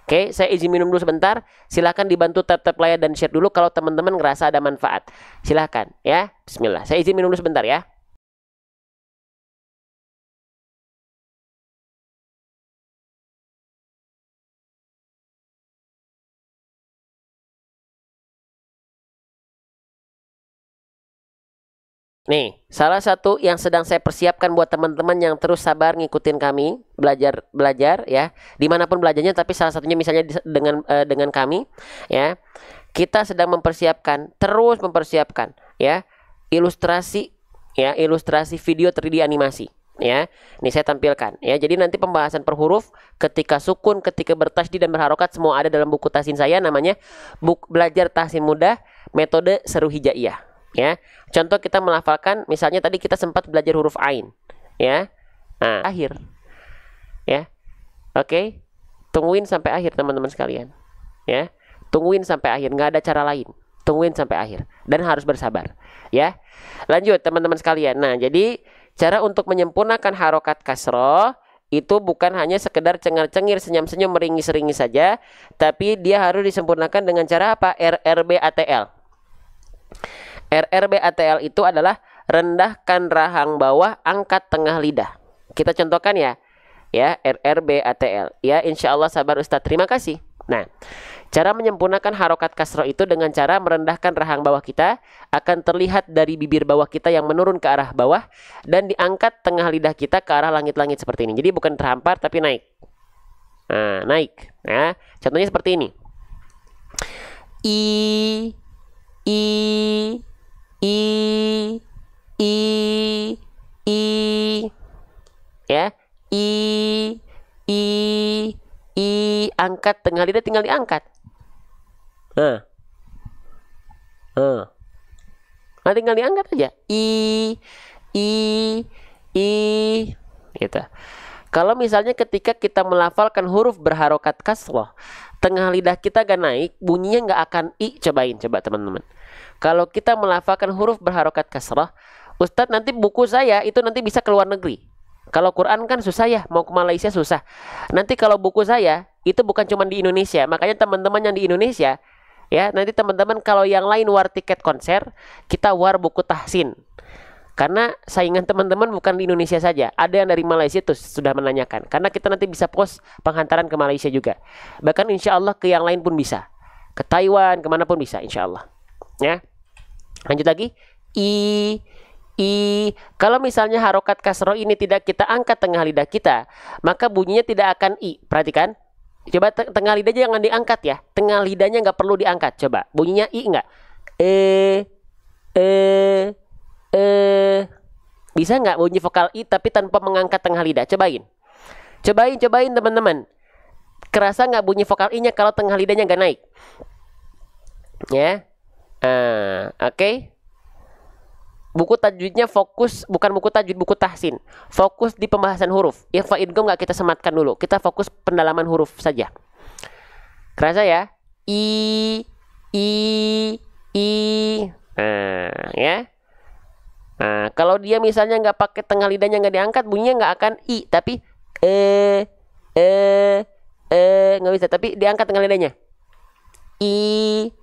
Oke, saya izin minum dulu sebentar. Silahkan dibantu tap layar dan share dulu kalau teman-teman ngerasa ada manfaat. Silahkan, ya. Bismillah. Saya izin minum dulu sebentar ya. Nih, salah satu yang sedang saya persiapkan buat teman-teman yang terus sabar ngikutin kami belajar ya, dimanapun belajarnya, tapi salah satunya misalnya dengan kami ya, kita sedang terus mempersiapkan ya ilustrasi video 3D animasi ya. Ini saya tampilkan ya. Jadi nanti pembahasan per huruf, ketika sukun, ketika bertasydid dan berharokat, semua ada dalam buku tahsin saya, namanya Belajar Tahsin Mudah Metode Seru Hijaiyah. Ya, contoh kita melafalkan, misalnya tadi kita sempat belajar huruf ain, ya. Nah, akhir, ya. Oke, tungguin sampai akhir teman-teman sekalian, ya. Tungguin sampai akhir, nggak ada cara lain. Tungguin sampai akhir dan harus bersabar, ya. Lanjut teman-teman sekalian. Nah, jadi cara untuk menyempurnakan harokat kasroh itu bukan hanya sekedar cengar-cengir, senyum-senyum, meringis-ringis saja, tapi dia harus disempurnakan dengan cara apa? RRB ATL. RRB ATL itu adalah rendahkan rahang bawah, angkat tengah lidah. Kita contohkan ya. Ya, RRB ATL. Ya, insya Allah sabar Ustadz. Terima kasih. Nah, cara menyempurnakan harokat kasroh itu dengan cara merendahkan rahang bawah kita, akan terlihat dari bibir bawah kita yang menurun ke arah bawah, dan diangkat tengah lidah kita ke arah langit-langit seperti ini. Jadi bukan terhampar tapi naik. Nah, naik. Nah, contohnya seperti ini. I, I, I, I, I, ya, I, I, I, angkat tengah lidah, tinggal diangkat. Nah, tinggal diangkat aja. I, gitu. Kalau misalnya ketika kita melafalkan huruf berharokat kasroh, tengah lidah kita gak naik, bunyinya nggak akan i. Coba teman-teman. Kalau kita melafalkan huruf berharokat kasroh, Ustadz nanti buku saya itu nanti bisa ke luar negeri. Kalau Quran kan susah ya, mau ke Malaysia susah. Nanti kalau buku saya itu bukan cuma di Indonesia, makanya teman-teman yang di Indonesia, ya nanti teman-teman kalau yang lain war tiket konser, kita war buku tahsin. Karena saingan teman-teman bukan di Indonesia saja, ada yang dari Malaysia tuh sudah menanyakan. Karena kita nanti bisa post penghantaran ke Malaysia juga. Bahkan insya Allah ke yang lain pun bisa, ke Taiwan, kemana pun bisa insya Allah. Ya, lanjut lagi. I. Kalau misalnya harokat kasroh ini tidak kita angkat tengah lidah kita, maka bunyinya tidak akan i. Perhatikan. Coba tengah lidahnya jangan diangkat ya. Tengah lidahnya nggak perlu diangkat. Coba bunyinya i nggak? Bisa nggak bunyi vokal i tapi tanpa mengangkat tengah lidah? Cobain teman-teman. Kerasa nggak bunyi vokal i-nya kalau tengah lidahnya nggak naik? Ya, oke. Buku tajwidnya fokus, bukan buku tajwid, buku tahsin. Fokus di pembahasan huruf. Ikhfa idgham nggak kita sematkan dulu. Kita fokus pendalaman huruf saja. Kerasa ya? I. Ya. Nah, kalau dia misalnya nggak pakai tengah lidahnya nggak diangkat, bunyinya nggak akan i, tapi nggak bisa, tapi diangkat tengah lidahnya. I.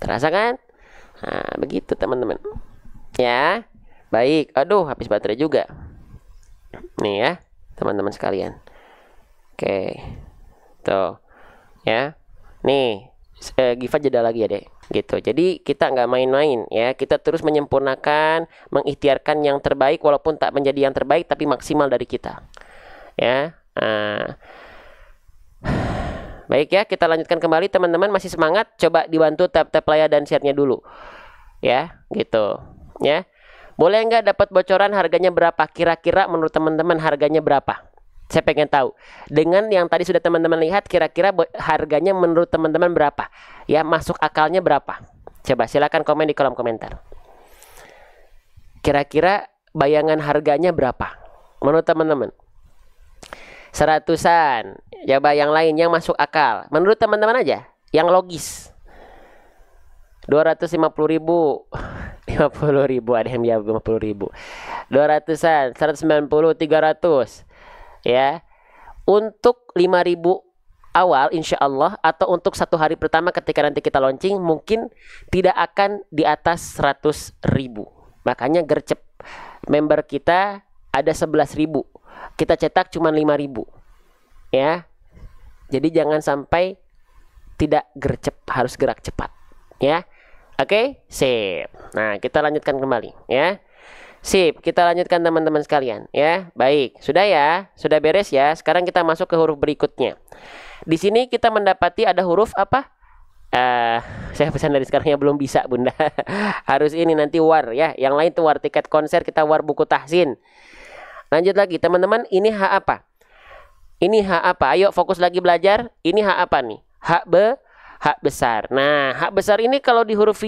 Terasa kan? Nah, begitu teman-teman. Ya, baik. Aduh, habis baterai juga. Nih ya, teman-teman sekalian. Oke, tuh, ya. Nih, Giva jeda lagi ya deh. Gitu. Jadi kita nggak main-main ya. Kita terus menyempurnakan, mengikhtiarkan yang terbaik walaupun tak menjadi yang terbaik tapi maksimal dari kita. Ya. Baik ya, kita lanjutkan kembali teman-teman. Masih semangat? Coba dibantu tap-tap layar dan share-nya dulu. Ya, gitu. Ya. Boleh nggak dapat bocoran harganya berapa? Kira-kira menurut teman-teman harganya berapa? Saya pengen tahu. Dengan yang tadi sudah teman-teman lihat, kira-kira harganya menurut teman-teman berapa? Ya, masuk akalnya berapa? Coba silakan komen di kolom komentar. Kira-kira bayangan harganya berapa? Menurut teman-teman? Seratusan. Coba yang lain yang masuk akal. Menurut teman-teman aja. Yang logis. 250.000. 50.000. Ada yang jawab 50.000. 200-an. 190. 300. Ya. Untuk 5.000 awal insya Allah. Atau untuk 1 hari pertama ketika nanti kita launching. Mungkin tidak akan di atas 100.000. Makanya gercep. Member kita ada 11.000. Kita cetak cuma 5.000. Ya. Jadi jangan sampai tidak gercep, harus gerak cepat. Ya. Oke, sip. Nah, kita lanjutkan kembali ya. Sip, kita lanjutkan teman-teman sekalian ya. Baik, sudah ya? Sudah beres ya? Sekarang kita masuk ke huruf berikutnya. Di sini kita mendapati ada huruf apa? Saya pesan dari sekarang ya belum bisa, Bunda. Harus ini nanti war ya. Yang lain tuh war tiket konser, kita war buku tahsin. Lanjut lagi teman-teman, ini hak apa? Ini hak apa? Ayo fokus lagi belajar. Ini hak apa nih? Hak besar. Nah, hak besar ini kalau di huruf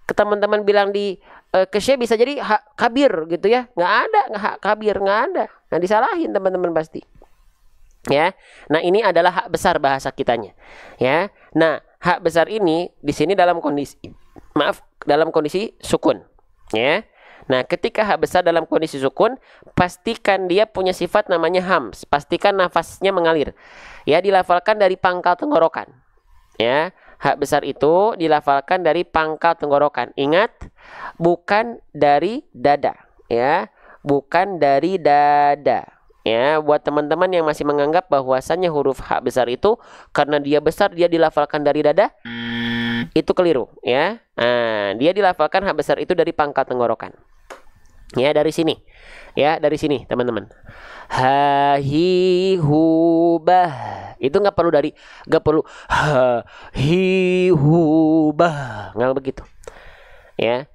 teman-teman bilang di kesya bisa jadi hak kabir gitu ya. Nggak ada hak kabir, nggak ada. Nah, disalahin teman-teman pasti. Ya. Nah, ini adalah hak besar bahasa kitanya. Ya. Nah, hak besar ini di sini dalam kondisi sukun. Ya. Nah, ketika hak besar dalam kondisi sukun, pastikan dia punya sifat namanya hams. Pastikan nafasnya mengalir. Ya, dilafalkan dari pangkal tenggorokan. Ya, hak besar itu dilafalkan dari pangkal tenggorokan. Ingat, bukan dari dada. Ya, bukan dari dada. Ya, buat teman-teman yang masih menganggap bahwasannya huruf H besar itu karena dia besar dia dilafalkan dari dada, itu keliru ya. Nah, dia dilafalkan H besar itu dari pangkal tenggorokan. Ya, dari sini. Ya, dari sini, teman-teman. Ha hi hu bah. Itu nggak perlu ha hi hu bah. Nggak begitu. Ya.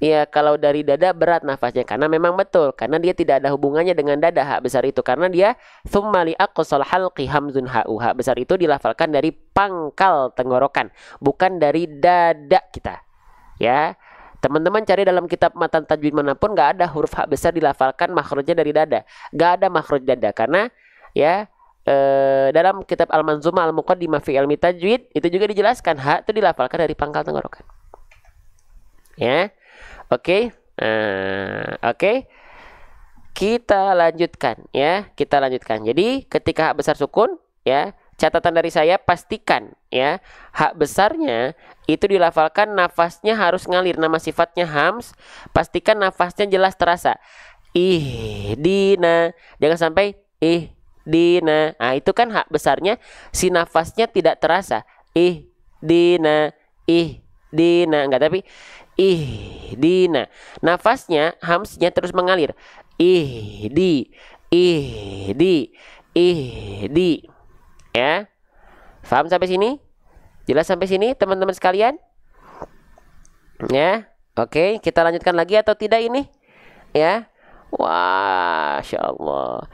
Ya, kalau dari dada berat nafasnya karena memang betul karena dia tidak ada hubungannya dengan dada H besar itu karena dia tsumma li aqsal halqi hamzun hu. H besar itu dilafalkan dari pangkal tenggorokan, bukan dari dada kita. Ya. Teman-teman cari dalam kitab matan tajwid manapun nggak ada huruf H besar dilafalkan makhrajnya dari dada. Nggak ada makhraj dada karena ya dalam kitab Al-Manzumah Al-Muqaddimah fi Ilmi Tajwid itu juga dijelaskan H itu dilafalkan dari pangkal tenggorokan. Ya. Oke. Oke. Kita lanjutkan ya. Kita lanjutkan. Jadi ketika H besar sukun ya, catatan dari saya pastikan ya H besarnya itu dilafalkan nafasnya harus ngalir. Nama sifatnya hams. Pastikan nafasnya jelas terasa. Ihdina. Jangan sampai ihdina. Nah, itu kan H besarnya si nafasnya tidak terasa. Ihdina. Ihdina. Enggak, tapi ihdina. Nafasnya hamsnya terus mengalir. Ihdi. Ihdi. Ihdi. Ya. Paham sampai sini? Jelas sampai sini teman-teman sekalian? Ya. Oke, kita lanjutkan lagi atau tidak ini? Ya. Wah, Masya Allah.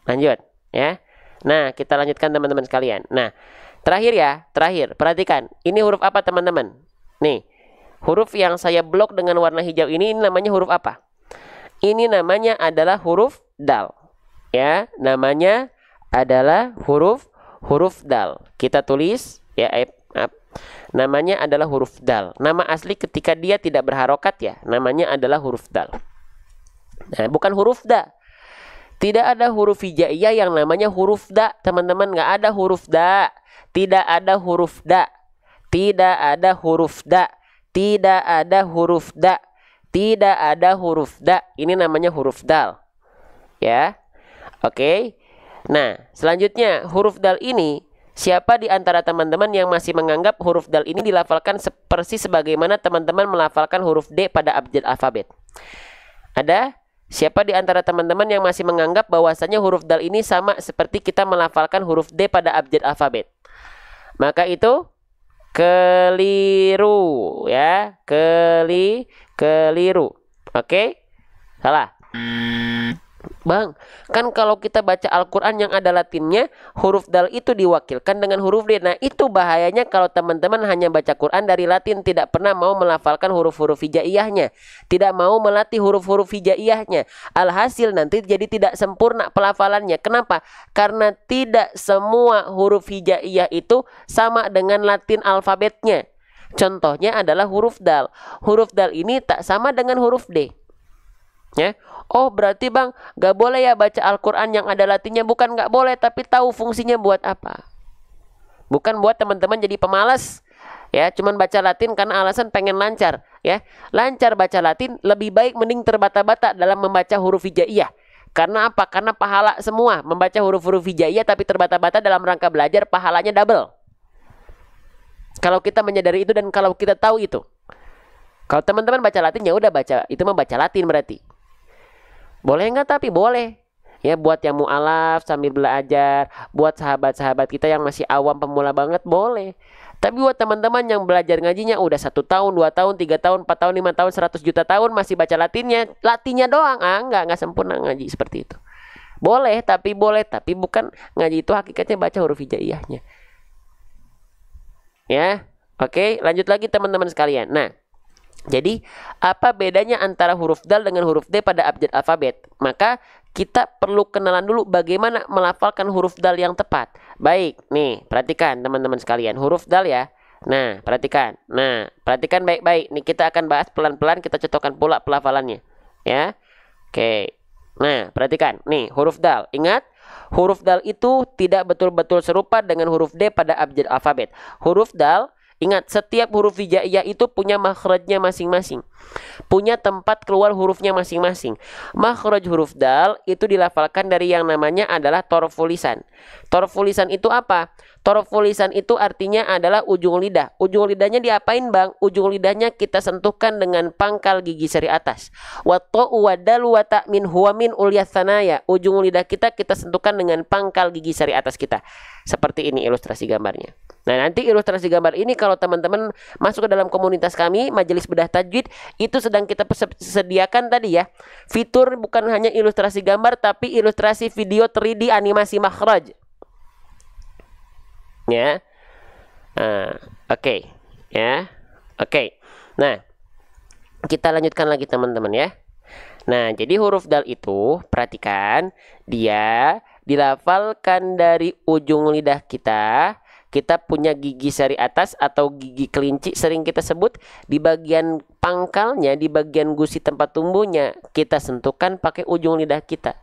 Lanjut, ya. Nah, kita lanjutkan teman-teman sekalian. Nah, terakhir ya, terakhir. Perhatikan, ini huruf apa teman-teman? Nih, huruf yang saya blok dengan warna hijau ini namanya huruf apa? Ini namanya adalah huruf dal. Ya, namanya adalah huruf dal. Kita tulis ya, namanya adalah huruf dal. Nama asli ketika dia tidak berharokat ya, namanya adalah huruf dal. Nah, bukan huruf da. Tidak ada huruf hijaiyah yang namanya huruf da, teman-teman. Nggak ada huruf da. Tidak ada huruf da. Tidak ada huruf da. Tidak ada huruf da. Tidak ada huruf da. Ini namanya huruf dal. Ya. Oke. Nah, selanjutnya huruf dal ini, siapa di antara teman-teman yang masih menganggap huruf dal ini dilafalkan persis sebagaimana teman-teman melafalkan huruf D pada abjad alfabet? Ada? Siapa di antara teman-teman yang masih menganggap bahwasanya huruf dal ini sama seperti kita melafalkan huruf D pada abjad alfabet? Maka itu keliru ya, keliru. Oke? Salah. Bang, kan kalau kita baca Al-Quran yang ada latinnya, huruf dal itu diwakilkan dengan huruf D. Nah, itu bahayanya kalau teman-teman hanya baca Quran dari latin, tidak pernah mau melafalkan huruf-huruf hijaiyahnya, tidak mau melatih huruf-huruf hijaiyahnya. Alhasil nanti jadi tidak sempurna pelafalannya. Kenapa? Karena tidak semua huruf hijaiyah itu sama dengan latin alfabetnya. Contohnya adalah huruf dal. Huruf dal ini tak sama dengan huruf D. Ya. Oh, berarti bang gak boleh ya baca Al-Quran yang ada latinnya? Bukan gak boleh, tapi tahu fungsinya buat apa. Bukan buat teman-teman jadi pemalas ya, cuman baca latin karena alasan pengen lancar ya. Lancar baca latin lebih baik mending terbata-bata dalam membaca huruf hijaiyah. Karena apa? Karena pahala semua. Membaca huruf-huruf hijaiyah tapi terbata-bata dalam rangka belajar, pahalanya double. Kalau kita menyadari itu dan kalau kita tahu itu. Kalau teman-teman baca latin ya udah baca, itu mah baca latin berarti. Boleh nggak? Tapi boleh. Ya, buat yang mu'alaf sambil belajar, buat sahabat-sahabat kita yang masih awam pemula banget, boleh. Tapi buat teman-teman yang belajar ngajinya udah 1 tahun, 2 tahun, 3 tahun, 4 tahun, 5 tahun, 100 juta tahun masih baca latinnya doang. Nggak sempurna ngaji seperti itu. Boleh, tapi bukan ngaji itu hakikatnya baca huruf hijaiyahnya. Ya, oke, lanjut lagi teman-teman sekalian. Nah, jadi apa bedanya antara huruf dal dengan huruf D pada abjad alfabet? Maka kita perlu kenalan dulu bagaimana melafalkan huruf dal yang tepat. Baik, nih perhatikan teman-teman sekalian, huruf dal ya. Nah, perhatikan. Nah, perhatikan baik-baik. Nih kita akan bahas pelan-pelan, kita cocokkan pula pelafalannya. Ya. Oke. Nah, perhatikan. Nih, huruf dal. Ingat, huruf dal itu tidak betul-betul serupa dengan huruf D pada abjad alfabet. Huruf dal Ingat, setiap huruf hijaiyah itu punya makhrajnya masing-masing. Punya tempat keluar hurufnya masing-masing. Makhraj huruf dal itu dilafalkan dari yang namanya adalah torful lisan. Torful lisan itu apa? Torful lisan itu artinya adalah ujung lidah. Ujung lidahnya diapain, Bang? Ujung lidahnya kita sentuhkan dengan pangkal gigi seri atas. Wa ta'u wa dal wa ta min huwa min ulyas sanaya. Ujung lidah kita sentuhkan dengan pangkal gigi seri atas kita. Seperti ini ilustrasi gambarnya. Nah, nanti ilustrasi gambar ini kalau teman-teman masuk ke dalam komunitas kami, Majelis Bedah Tajwid, itu sedang kita sediakan tadi ya. Fitur bukan hanya ilustrasi gambar, tapi ilustrasi video 3D animasi makhraj. Ya. Oke. Ya. Oke. Nah, kita lanjutkan lagi teman-teman ya. Nah, jadi huruf dal itu, perhatikan, dia dilafalkan dari ujung lidah kita. Kita punya gigi seri atas atau gigi kelinci sering kita sebut. Di bagian pangkalnya, di bagian gusi tempat tumbuhnya, kita sentuhkan pakai ujung lidah kita.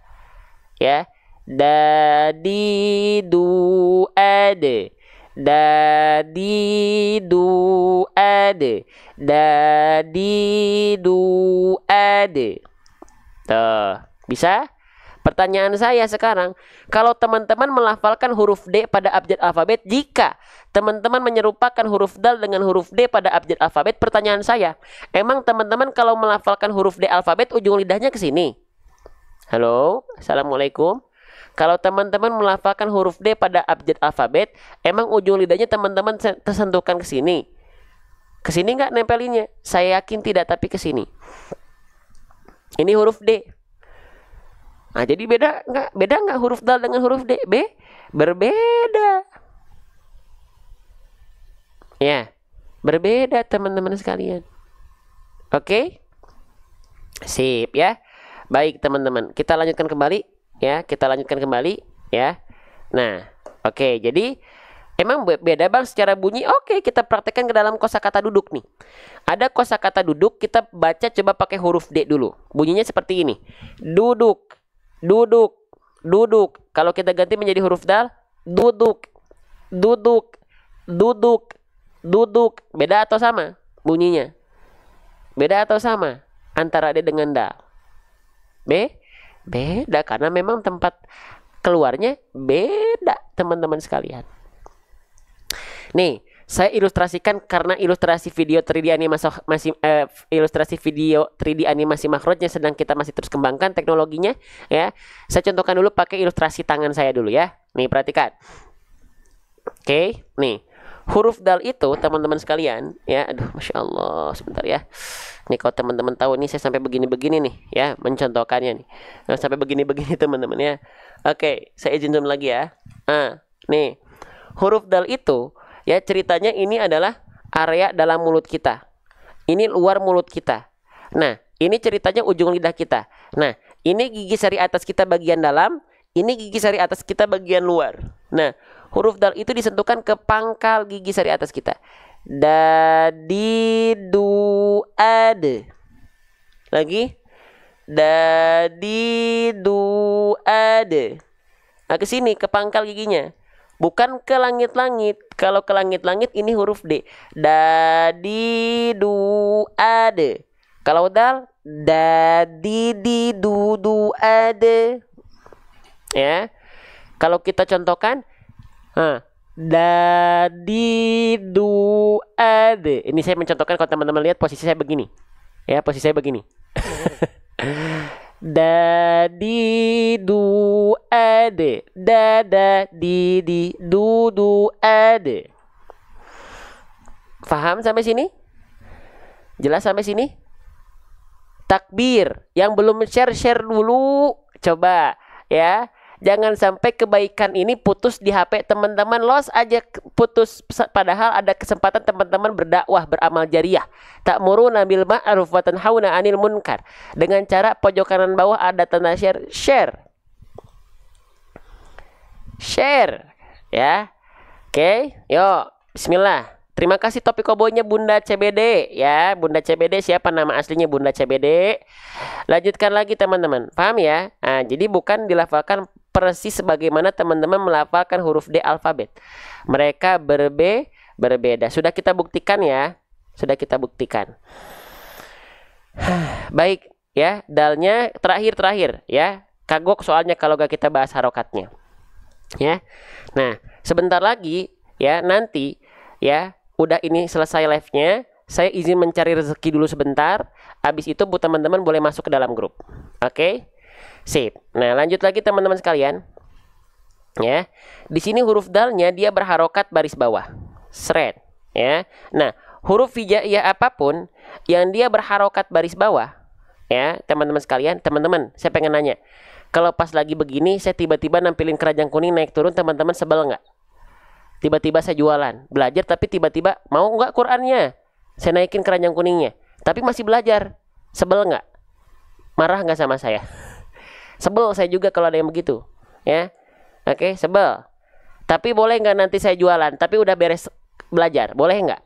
Ya. Da di du ade. Da di du ade. Da di du ade. Tuh, bisa? Pertanyaan saya sekarang, kalau teman-teman melafalkan huruf D pada abjad alfabet, jika teman-teman menyerupakan huruf dal dengan huruf D pada abjad alfabet, pertanyaan saya, emang teman-teman kalau melafalkan huruf D alfabet, ujung lidahnya ke sini? Halo, Assalamualaikum. Kalau teman-teman melafalkan huruf D pada abjad alfabet, emang ujung lidahnya teman-teman tersentuhkan ke sini? Ke sini nggak nempelinnya? Saya yakin tidak, tapi ke sini. Ini huruf D. Nah, jadi beda nggak huruf dal dengan huruf D? Berbeda. Ya, berbeda teman-teman sekalian. Oke? Sip ya. Baik teman-teman, kita lanjutkan kembali ya. Kita lanjutkan kembali ya. Nah, oke. Jadi emang beda Bang secara bunyi. Oke, kita praktekkan ke dalam kosakata duduk nih. Ada kosakata duduk, kita baca coba pakai huruf D dulu. Bunyinya seperti ini. Duduk, duduk, duduk. Kalau kita ganti menjadi huruf dal, duduk, duduk, duduk, duduk. Beda atau sama bunyinya? Beda atau sama antara D dengan dal? Beda karena memang tempat keluarnya beda teman-teman sekalian. Nih, saya ilustrasikan karena ilustrasi video 3D animasi makhrajnya sedang kita masih terus kembangkan teknologinya ya. Saya contohkan dulu pakai ilustrasi tangan saya dulu ya. Nih, perhatikan. Oke, nih. Huruf dal itu teman-teman sekalian ya. Aduh, Masya Allah, sebentar ya. Nih kalau teman-teman tahu nih saya sampai begini-begini nih ya, mencontohkannya nih. Nah, sampai begini-begini teman-teman ya. Oke, saya izin zoom lagi ya. Nih. Huruf dal itu ya, ceritanya ini adalah area dalam mulut kita. Ini luar mulut kita. Nah, ini ceritanya ujung lidah kita. Nah, ini gigi seri atas kita bagian dalam, ini gigi seri atas kita bagian luar. Nah, huruf dal itu disentuhkan ke pangkal gigi seri atas kita. Da di du ade. Lagi. Da di du ade. Nah, ke sini ke pangkal giginya. Bukan ke langit-langit. Kalau ke langit-langit ini huruf D. Da di du ade. Kalau dal, da di du du ade. Ya. Kalau kita contohkan, da di du ade. Ini saya mencontohkan, kalau teman-teman lihat posisi saya begini. Ya, posisi saya begini. Da di du ade. Da di du du ade. Faham sampai sini? Jelas sampai sini? Takbir. Yang belum share dulu. Coba ya. Jangan sampai kebaikan ini putus di HP teman-teman, los aja putus, padahal ada kesempatan teman-teman berdakwah, beramal jariah. Ta'muruna bil ma'ruf wa tanhauna 'anil munkar. Dengan cara pojok kanan bawah ada tanda share. Share ya. Oke, yuk bismillah. Terima kasih topik koboynya Bunda CBD ya. Bunda CBD, siapa nama aslinya Bunda CBD? Lanjutkan lagi teman-teman. Paham ya? Nah, jadi bukan dilafalkan persis sebagaimana teman-teman melafalkan huruf D alfabet. Mereka berbeda. Sudah kita buktikan ya. Sudah kita buktikan. Baik ya, dalnya terakhir ya. Kagok soalnya kalau gak kita bahas harokatnya. Ya. Nah, sebentar lagi ya, nanti ya, udah ini selesai live-nya, saya izin mencari rezeki dulu sebentar. Habis itu bu teman-teman boleh masuk ke dalam grup. Oke? Sip. Nah, lanjut lagi teman-teman sekalian. Ya. Di sini huruf dalnya dia berharokat baris bawah. Seret, ya. Nah, huruf hijaiyah apapun yang dia berharokat baris bawah, ya, teman-teman sekalian, teman-teman, saya pengen nanya. Kalau pas lagi begini, saya tiba-tiba nampilin keranjang kuning naik turun, teman-teman sebel nggak? Tiba-tiba saya jualan, belajar tapi tiba-tiba mau nggak Qurannya? Saya naikin keranjang kuningnya, tapi masih belajar. Sebel nggak? Marah nggak sama saya? Sebel saya juga kalau ada yang begitu, ya. Oke, sebel. Tapi boleh nggak nanti saya jualan, tapi udah beres belajar, boleh nggak?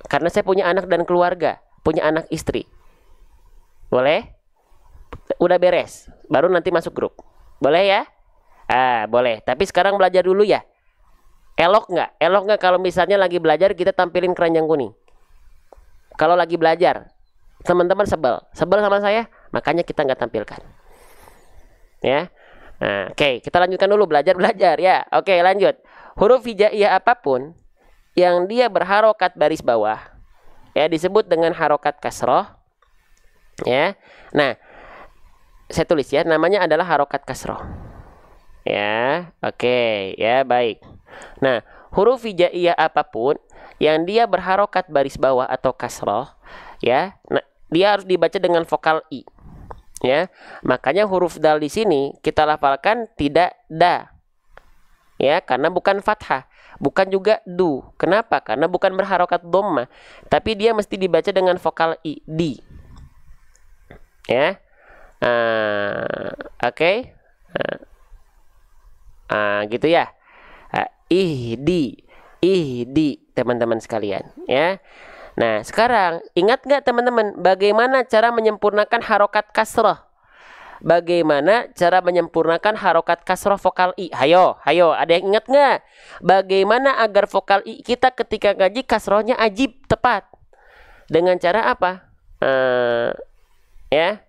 Karena saya punya anak dan keluarga, punya anak istri. Boleh? Udah beres, baru nanti masuk grup. Boleh ya? Boleh. Tapi sekarang belajar dulu ya. Elok nggak? Elok nggak kalau misalnya lagi belajar kita tampilin keranjang kuning? Kalau lagi belajar, teman-teman sebel sama saya, makanya kita nggak tampilkan. Ya. Nah, oke, kita lanjutkan dulu belajar ya. Oke, lanjut. Huruf hijaiyah apapun yang dia berharokat baris bawah, ya, disebut dengan harokat kasroh. Ya. Nah, saya tulis ya, namanya adalah harokat kasroh. Ya, oke, ya, baik. Nah, huruf hijaiyah apapun yang dia berharokat baris bawah atau kasroh, ya, nah, dia harus dibaca dengan vokal i. Ya, makanya huruf dal di sini kita lafalkan tidak da. Ya, karena bukan fathah, bukan juga du. Kenapa? Karena bukan berharokat dhamma, tapi dia mesti dibaca dengan vokal i, di. Ya. Oke. Gitu ya. Ihdi, teman-teman sekalian, ya. Nah, sekarang ingat nggak teman-teman bagaimana cara menyempurnakan harokat kasroh? Bagaimana cara menyempurnakan harokat kasroh vokal i? Hayo, ada yang ingat nggak? Bagaimana agar vokal i kita ketika ngaji kasrohnya ajib, tepat? Dengan cara apa? Ya.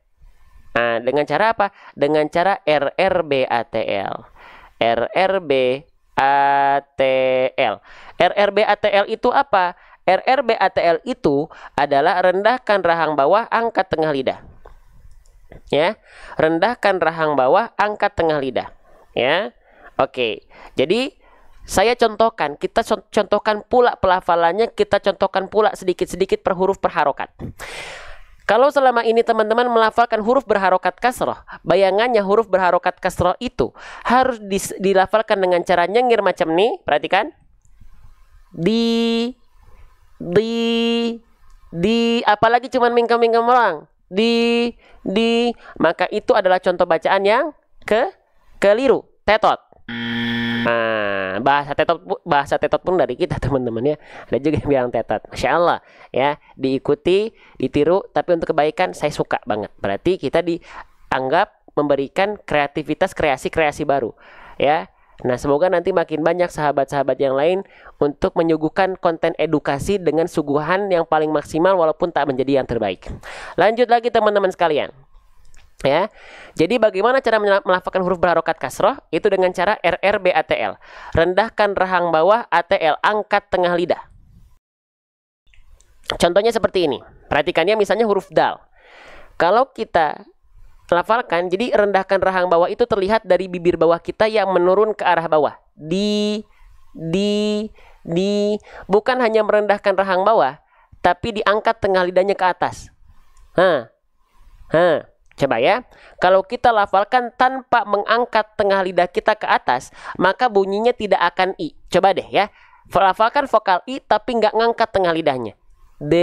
Dengan cara apa? Dengan cara RRBATL. RRBATL itu apa? RRBATL itu adalah rendahkan rahang bawah, angkat tengah lidah. Ya, rendahkan rahang bawah, angkat tengah lidah. Ya, oke. Jadi saya contohkan, kita contohkan pula pelafalannya, kita contohkan pula sedikit-sedikit per huruf per harokat. Kalau selama ini teman-teman melafalkan huruf berharokat kasroh, bayangannya huruf berharokat kasroh itu harus dilafalkan dengan cara nyengir macam nih. Perhatikan. Di, apalagi cuman mingkem-mingkem orang. Maka itu adalah contoh bacaan yang keliru. Tetot. Bahasa tetot pun dari kita teman-teman ya. Ada juga yang bilang tetot. Masya Allah ya, diikuti, ditiru, tapi untuk kebaikan saya suka banget. Berarti kita dianggap memberikan kreativitas, kreasi baru ya. Nah, semoga nanti makin banyak sahabat-sahabat yang lain untuk menyuguhkan konten edukasi dengan suguhan yang paling maksimal walaupun tak menjadi yang terbaik. Lanjut lagi teman-teman sekalian. Ya. Jadi bagaimana cara melafalkan huruf berharokat kasroh? Itu dengan cara RRBATL. Rendahkan rahang bawah, ATL, angkat tengah lidah. Contohnya seperti ini. Perhatikannya misalnya huruf dal. Kalau kita lafalkan, jadi rendahkan rahang bawah itu terlihat dari bibir bawah kita yang menurun ke arah bawah. Bukan hanya merendahkan rahang bawah, tapi diangkat tengah lidahnya ke atas. Coba ya. Kalau kita lafalkan tanpa mengangkat tengah lidah kita ke atas, maka bunyinya tidak akan i. Coba deh ya. Lafalkan vokal i tapi nggak ngangkat tengah lidahnya. D.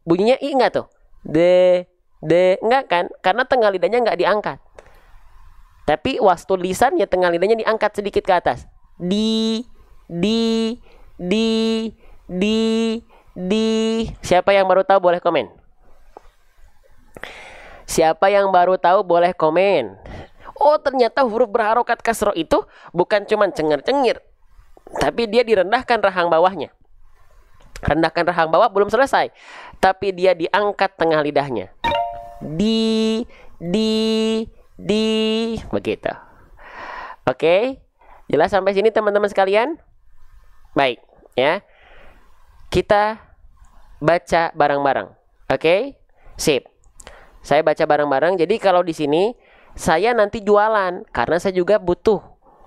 Bunyinya i nggak tuh? D. Nggak kan? Karena tengah lidahnya nggak diangkat. Tapi waktu lisannya tengah lidahnya diangkat sedikit ke atas. Di. Siapa yang baru tahu boleh komen. Siapa yang baru tahu boleh komen. Oh, ternyata huruf berharokat kasroh itu bukan cuma cengir-cengir, tapi dia direndahkan rahang bawahnya. Rendahkan rahang bawah belum selesai, tapi dia diangkat tengah lidahnya. Di, begitu. Oke, jelas sampai sini teman-teman sekalian? Baik, ya. Kita baca bareng-bareng. Oke? Sip. Saya baca bareng-bareng. Jadi kalau di sini saya nanti jualan karena saya juga butuh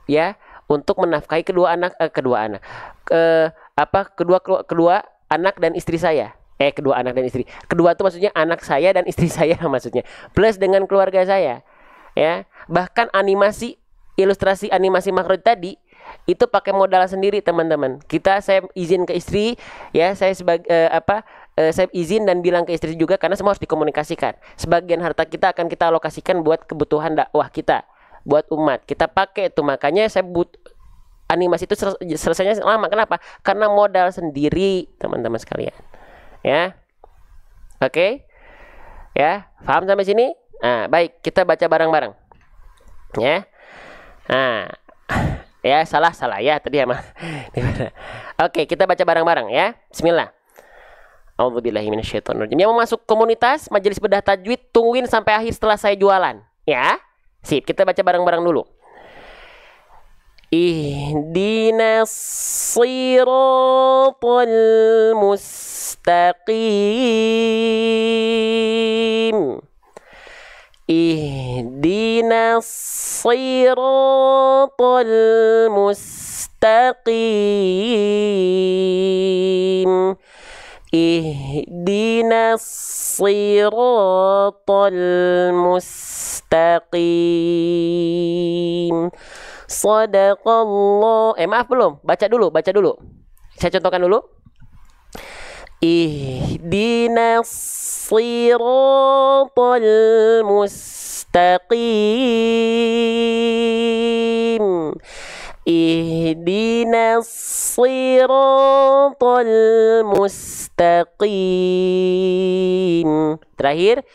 ya untuk menafkahi kedua anak kedua anak dan istri saya. Kedua anak dan istri. Kedua itu maksudnya anak saya dan istri saya maksudnya. Plus dengan keluarga saya. Ya. Bahkan ilustrasi animasi makro tadi itu pakai modal sendiri teman-teman. Saya izin ke istri ya, saya saya izin dan bilang ke istri juga karena semua harus dikomunikasikan. Sebagian harta kita akan kita alokasikan buat kebutuhan dakwah kita, buat umat. Kita pakai itu, makanya animasi itu selesainya lama. Kenapa? Karena modal sendiri, teman-teman sekalian. Ya. Oke? Ya, paham sampai sini? Nah, baik, kita baca bareng-bareng. Ya. Nah, ya salah ya tadi ya, Oke, kita baca bareng-bareng ya. Bismillah. A'udzubillahiminasyaitonirrajim. Yang mau masuk komunitas Majelis Bedah Tajwid, tungguin sampai akhir setelah saya jualan, ya. Sip, kita baca bareng-bareng dulu. Ihdinas siratal mustaqim. Ihdinas siratal mustaqim. Ihdinas siratal mustaqim. Shadaqallah. Maaf belum? Baca dulu. Saya contohkan dulu. Ihdinas siratal mustaqim. Ihdinas siratal mustaqim. Terakhir,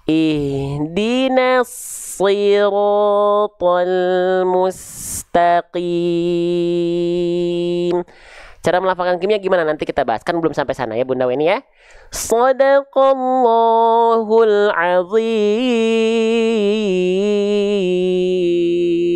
ihdinas siratal mustaqim. Cara melafalkan kimia gimana nanti kita bahas, kan belum sampai sana ya Bunda Weni ya. Shadaqallahul azim.